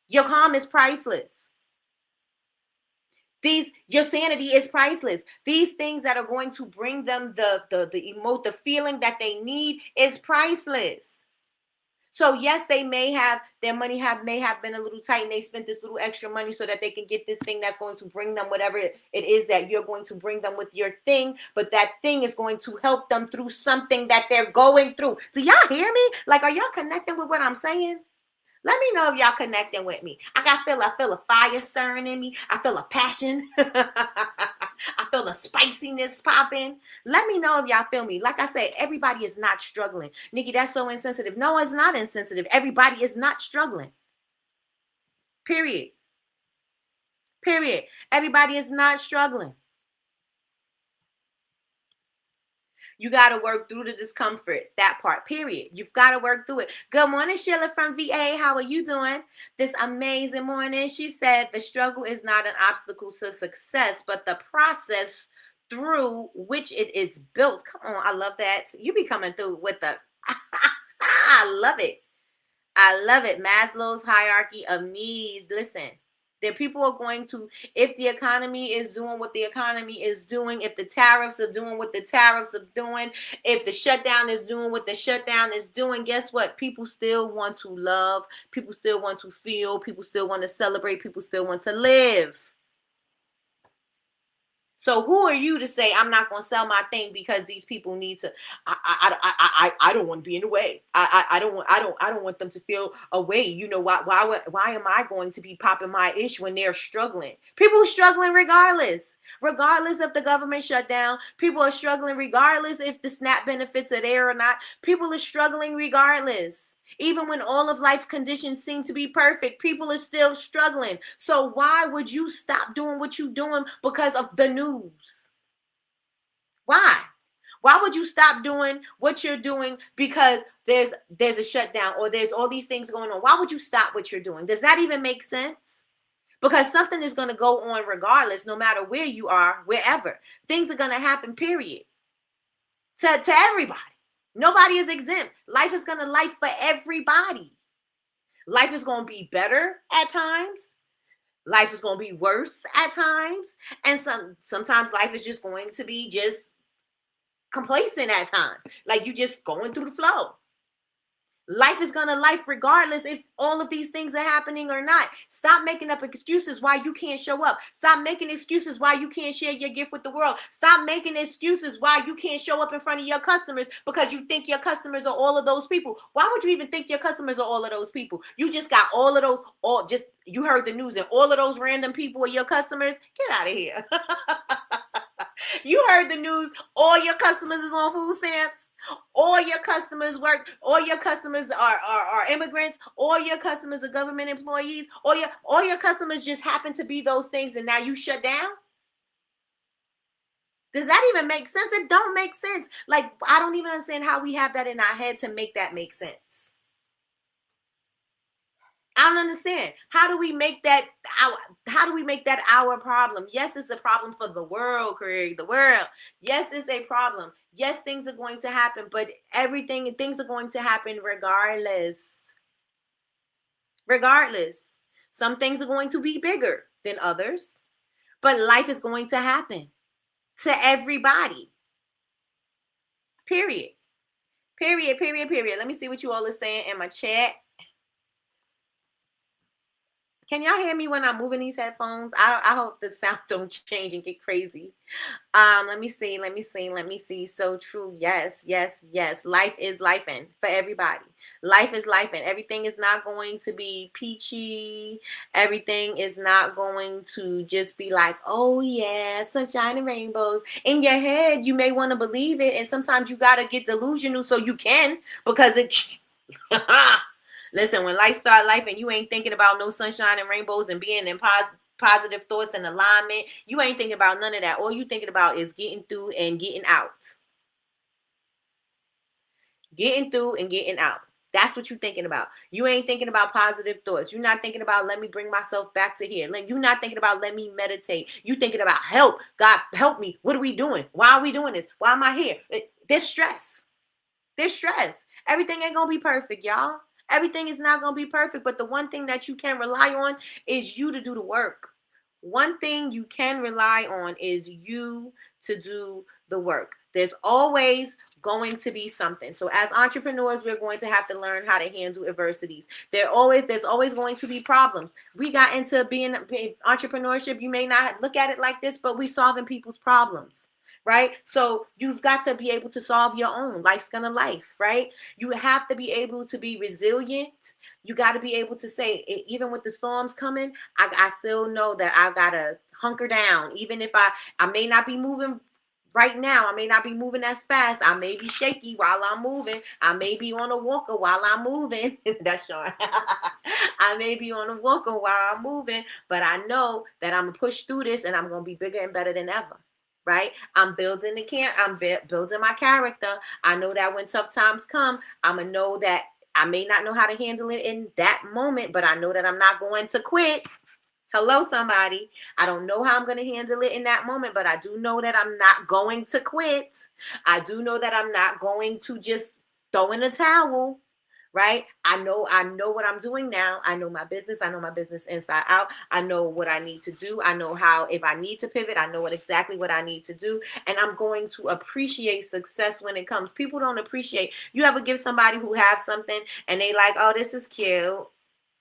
Your calm is priceless. Your sanity is priceless. These things that are going to bring them the feeling that they need is priceless. So yes, they may have their money may have been a little tight, and they spent this little extra money so that they can get this thing that's going to bring them whatever it is that you're going to bring them with your thing. But that thing is going to help them through something that they're going through. Do y'all hear me? Like, are y'all connecting with what I'm saying? Let me know if y'all connecting with me. I feel a fire stirring in me. I feel a passion. I feel a spiciness popping. Let me know if y'all feel me. Like I said, everybody is not struggling. Nikki, that's so insensitive. No, it's not insensitive. Everybody is not struggling. Period. Period. Everybody is not struggling. You got to work through the discomfort, that part, period. You've got to work through it. Good morning, Sheila from VA. How are you doing this amazing morning? She said the struggle is not an obstacle to success, but the process through which it is built. Come on, I love that. You be coming through with the, I love it. I love it. Maslow's hierarchy of needs. Listen, there people are going to, if the economy is doing what the economy is doing, if the tariffs are doing what the tariffs are doing, if the shutdown is doing what the shutdown is doing, guess what? People still want to love. People still want to feel. People still want to celebrate. People still want to live. So who are you to say I'm not going to sell my thing because these people need to? I don't want to be in the way. I don't want them to feel away. You know why am I going to be popping my ish when they're struggling? People are struggling regardless of the government shutdown. People are struggling regardless if the SNAP benefits are there or not. People are struggling regardless. Even when all of life conditions seem to be perfect, people are still struggling. So why would you stop doing what you're doing because of the news? Why? Why would you stop doing what you're doing because there's a shutdown or there's all these things going on? Why would you stop what you're doing? Does that even make sense? Because something is going to go on regardless, no matter where you are, wherever. Things are going to happen, period. To everybody. Nobody is exempt. Life is going to life for everybody. Life is going to be better at times. Life is going to be worse at times. And sometimes life is just going to be just complacent at times. Like you just going through the flow. Life is going to life regardless if all of these things are happening or not. Stop making up excuses why you can't show up. Stop making excuses why you can't share your gift with the world. Stop making excuses why you can't show up in front of your customers because you think your customers are all of those people. Why would you even think your customers are all of those people? You just got all of those, you heard the news and all of those random people are your customers. Get out of here. You heard the news, all your customers is on food stamps. All your customers work, all your customers are immigrants, all your customers are government employees, all your customers just happen to be those things and now you shut down? Does that even make sense? It don't make sense. Like, I don't even understand how we have that in our head to make that make sense. I don't understand. How do we make that our problem? Yes, it's a problem for the world, Craig. The world. Yes, it's a problem. Yes, things are going to happen, but things are going to happen regardless. Regardless. Some things are going to be bigger than others, but life is going to happen to everybody. Period. Period. Let me see what you all are saying in my chat. Can y'all hear me when I'm moving these headphones? I hope the sound don't change and get crazy. Let me see. So true. Yes. Life is lifing for everybody. Life is lifing. Everything is not going to be peachy. Everything is not going to just be like, oh yeah, sunshine and rainbows. In your head, you may want to believe it. And sometimes you got to get delusional so you can, because it... Listen, when life start life and you ain't thinking about no sunshine and rainbows and being in positive thoughts and alignment, you ain't thinking about none of that. All you thinking about is getting through and getting out. Getting through and getting out. That's what you're thinking about. You ain't thinking about positive thoughts. You're not thinking about, let me bring myself back to here. You're not thinking about, let me meditate. You're thinking about, help. God, help me. What are we doing? Why are we doing this? Why am I here? There's stress. Everything ain't going to be perfect, y'all. Everything is not going to be perfect, but the one thing that you can rely on is you to do the work. One thing you can rely on is you to do the work. There's always going to be something. So as entrepreneurs, we're going to have to learn how to handle adversities. There's always going to be problems. We got into being entrepreneurship. You may not look at it like this, but we're solving people's problems. Right? So you've got to be able to solve your own. Life's gonna life, right? You have to be able to be resilient. You got to be able to say, even with the storms coming, I still know that I gotta hunker down. Even if I may not be moving right now, I may not be moving as fast. I may be shaky while I'm moving. I may be on a walker while I'm moving. That's Sean. I may be on a walker while I'm moving, but I know that I'm gonna push through this and I'm gonna be bigger and better than ever. right? I'm building building my character. I know that when tough times come, I'm going to know that I may not know how to handle it in that moment, but I know that I'm not going to quit. Hello, somebody. I don't know how I'm going to handle it in that moment, but I do know that I'm not going to quit. I do know that I'm not going to just throw in a towel, right? I know what I'm doing now. I know my business. I know my business inside out. I know what I need to do. I know how, if I need to pivot, I know exactly what I need to do. And I'm going to appreciate success when it comes. People don't appreciate. You ever give somebody who have something and they like, oh, this is cute.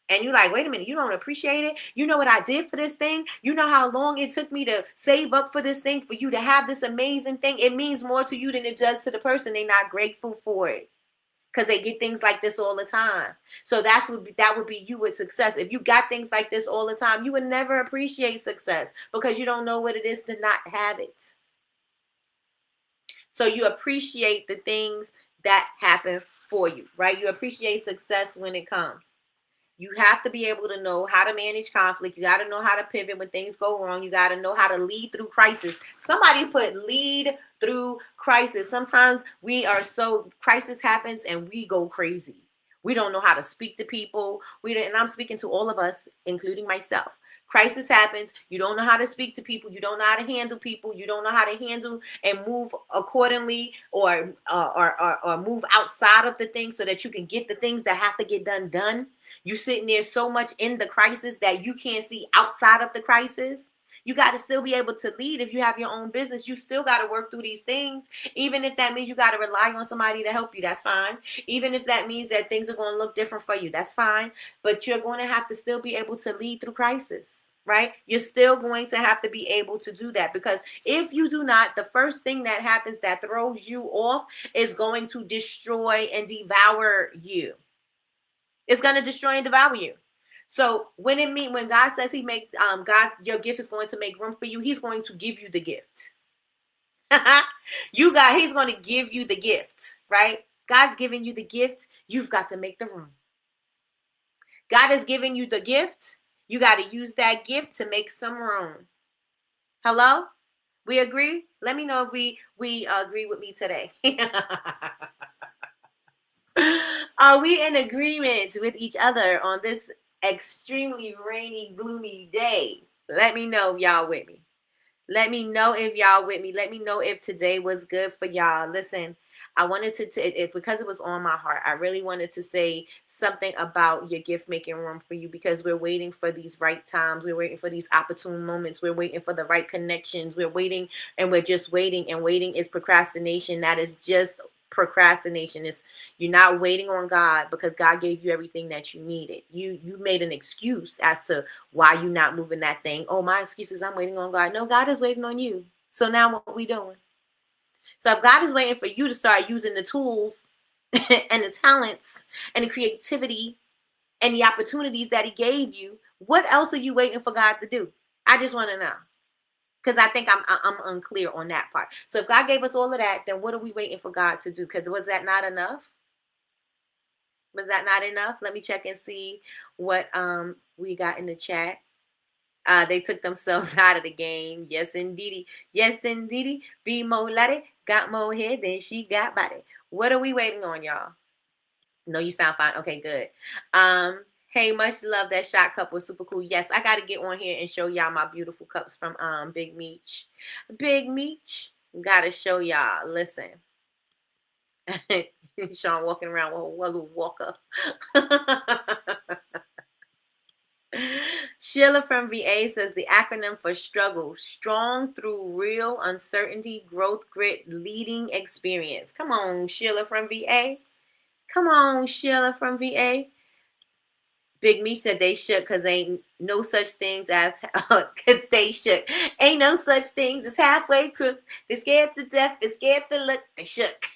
And you're like, wait a minute, you don't appreciate it? You know what I did for this thing? You know how long it took me to save up for this thing, for you to have this amazing thing? It means more to you than it does to the person. They're not grateful for it because they get things like this all the time. So that would be you with success. If you got things like this all the time, you would never appreciate success because you don't know what it is to not have it. So you appreciate the things that happen for you, right? You appreciate success when it comes. You have to be able to know how to manage conflict. You got to know how to pivot when things go wrong. You got to know how to lead through crisis. Somebody put lead through crisis. Sometimes crisis happens and we go crazy. We don't know how to speak to people. And I'm speaking to all of us, including myself. Crisis happens. You don't know how to speak to people. You don't know how to handle people. You don't know how to handle and move accordingly or move outside of the things so that you can get the things that have to get done. You're sitting there so much in the crisis that you can't see outside of the crisis. You got to still be able to lead. If you have your own business, you still got to work through these things. Even if that means you got to rely on somebody to help you, that's fine. Even if that means that things are going to look different for you, that's fine. But you're going to have to still be able to lead through crisis, right? You're still going to have to be able to do that, because if you do not, the first thing that happens that throws you off is going to destroy and devour you. It's going to destroy and devour you. So when God says your gift is going to make room for you, he's going to give you the gift. He's going to give you the gift, right? God's giving you the gift. You've got to make the room. God is giving you the gift. You got to use that gift to make some room. Hello? We agree? Let me know if we agree with me today. Are we in agreement with each other on this extremely rainy, gloomy day? Let me know if y'all with me. Let me know if y'all with me. Let me know if today was good for y'all. Listen, I wanted to because it was on my heart, I really wanted to say something about your gift making room for you, because we're waiting for these right times. We're waiting for these opportune moments. We're waiting for the right connections. We're waiting, and we're just waiting, and waiting is procrastination. That is just procrastination. Is you're not waiting on God, because God gave you everything that you needed. You made an excuse as to why you're not moving that thing. Oh, my excuse is I'm waiting on God. No, God is waiting on you. So now what are we doing? So if God is waiting for you to start using the tools and the talents and the creativity and the opportunities that he gave you, what else are you waiting for God to do? I just want to know. Because I think I'm unclear on that part. So if God gave us all of that, then what are we waiting for God to do? Because was that not enough? Was that not enough? Let me check and see what we got in the chat. They took themselves out of the game. Yes, indeedy. Yes, indeedy. Be more letty. Got more head than she got body. What are we waiting on, y'all? No, you sound fine. Okay, good. Hey, much love. That shot cup was super cool. Yes, I got to get on here and show y'all my beautiful cups from Big Meech. Big Meech. Got to show y'all. Listen. Sean walking around with a little walker. Sheila from VA says the acronym for struggle: strong through real uncertainty, growth, grit, leading experience. Come on, Sheila from VA. Come on, Sheila from VA. Big Me said they shook because ain't no such things as they shook. Ain't no such things as halfway crooks. They're scared to death. They're scared to look. They shook.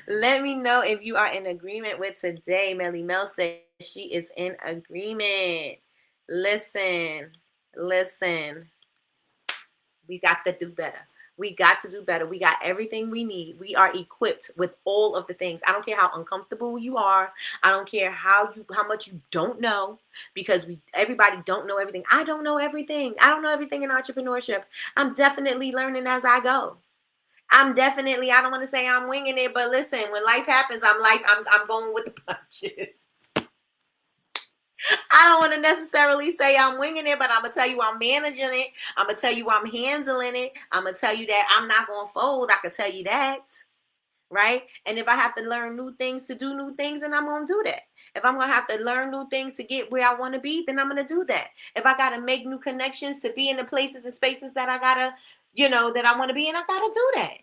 Let me know if you are in agreement with today. Melly Mel says she is in agreement. Listen. We got to do better. We got to do better. We got everything we need. We are equipped with all of the things. I don't care how uncomfortable you are. I don't care how much you don't know, because everybody don't know everything. I don't know everything. I don't know everything in entrepreneurship. I'm definitely learning as I go. I don't want to say I'm winging it, but listen, when life happens, I'm going with the punches. I don't want to necessarily say I'm winging it, but I'm going to tell you I'm managing it. I'm going to tell you I'm handling it. I'm going to tell you that I'm not going to fold. I can tell you that. Right? And if I have to learn new things to do new things, then I'm going to do that. If I'm going to have to learn new things to get where I want to be, then I'm going to do that. If I got to make new connections to be in the places and spaces that I got to, that I want to be in, I got to do that.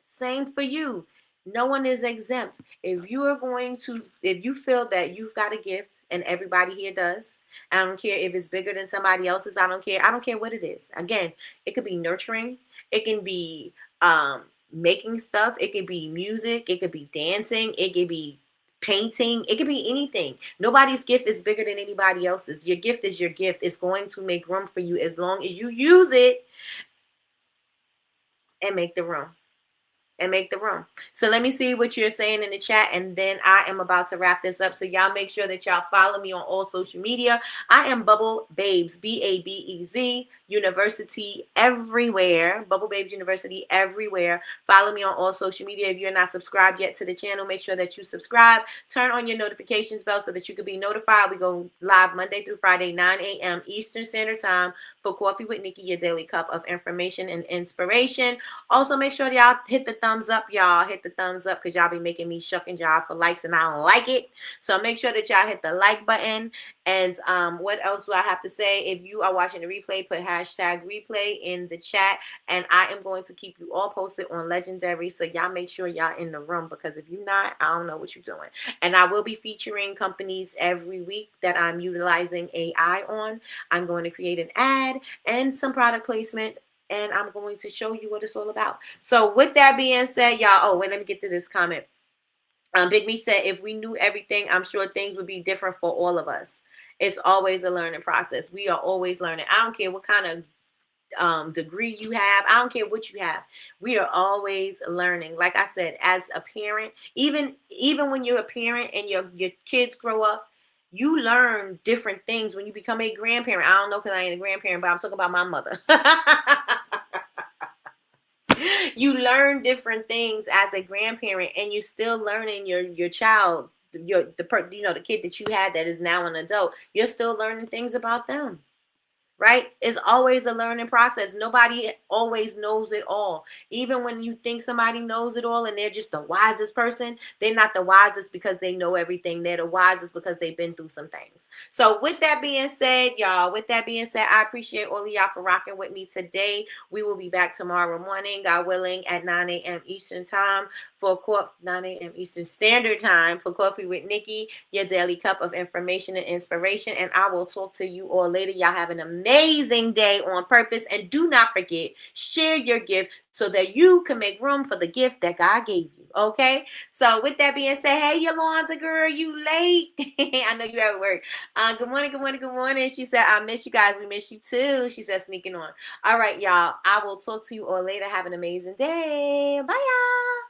Same for you. No one is exempt. If you feel that you've got a gift, and everybody here does, I don't care if it's bigger than somebody else's. I don't care what it is. Again, it could be nurturing. It can be making stuff. It could be music. It could be dancing. It could be painting. It could be anything. Nobody's gift is bigger than anybody else's. Your gift is your gift. It's going to make room for you as long as you use it and make the room. So let me see what you're saying in the chat, and then I am about to wrap this up. So y'all make sure that y'all follow me on all social media. I am Bubble Babes, BABEZ University everywhere. Bubble Babes University everywhere. Follow me on all social media. If you're not subscribed yet to the channel, make sure that you subscribe. Turn on your notifications bell so that you can be notified. We go live Monday through Friday, 9 a.m. Eastern Standard Time for Coffee with Nikki, your daily cup of information and inspiration. Also, make sure y'all hit the thumbs up, y'all. Hit the thumbs up, because y'all be making me shuck and jive for likes, and I don't like it. So make sure that y'all hit the like button. And what else do I have to say? If you are watching the replay, put hashtag replay in the chat, and I am going to keep you all posted on Legendary. So y'all make sure y'all in the room, because if you're not, I don't know what you're doing. And I will be featuring companies every week that I'm utilizing AI on. I'm going to create an ad and some product placement, and I'm going to show you what it's all about. So with that being said, y'all, let me get to this comment. Big Me said, if we knew everything, I'm sure things would be different for all of us. It's always a learning process. We are always learning. I don't care what kind of degree you have. I don't care what you have. We are always learning. Like I said, as a parent, even when you're a parent and your kids grow up, you learn different things when you become a grandparent. I don't know, because I ain't a grandparent, but I'm talking about my mother. You learn different things as a grandparent, and you're still learning your child, the kid that you had that is now an adult. You're still learning things about them. Right? It's always a learning process. Nobody always knows it all. Even when you think somebody knows it all and they're just the wisest person, they're not the wisest because they know everything. They're the wisest because they've been through some things. So with that being said, y'all, I appreciate all of y'all for rocking with me today. We will be back tomorrow morning, God willing, at 9 a.m. Eastern Time for 9 a.m. Eastern Standard Time for Coffee with Nikki, your daily cup of information and inspiration. And I will talk to you all later. Y'all have an amazing day on purpose. And do not forget, share your gift so that you can make room for the gift that God gave you. Okay? So with that being said, hey, Yolanda girl, you late. I know you're at work. Good morning. She said, I miss you guys. We miss you too. She said, sneaking on. All right, y'all. I will talk to you all later. Have an amazing day. Bye, y'all.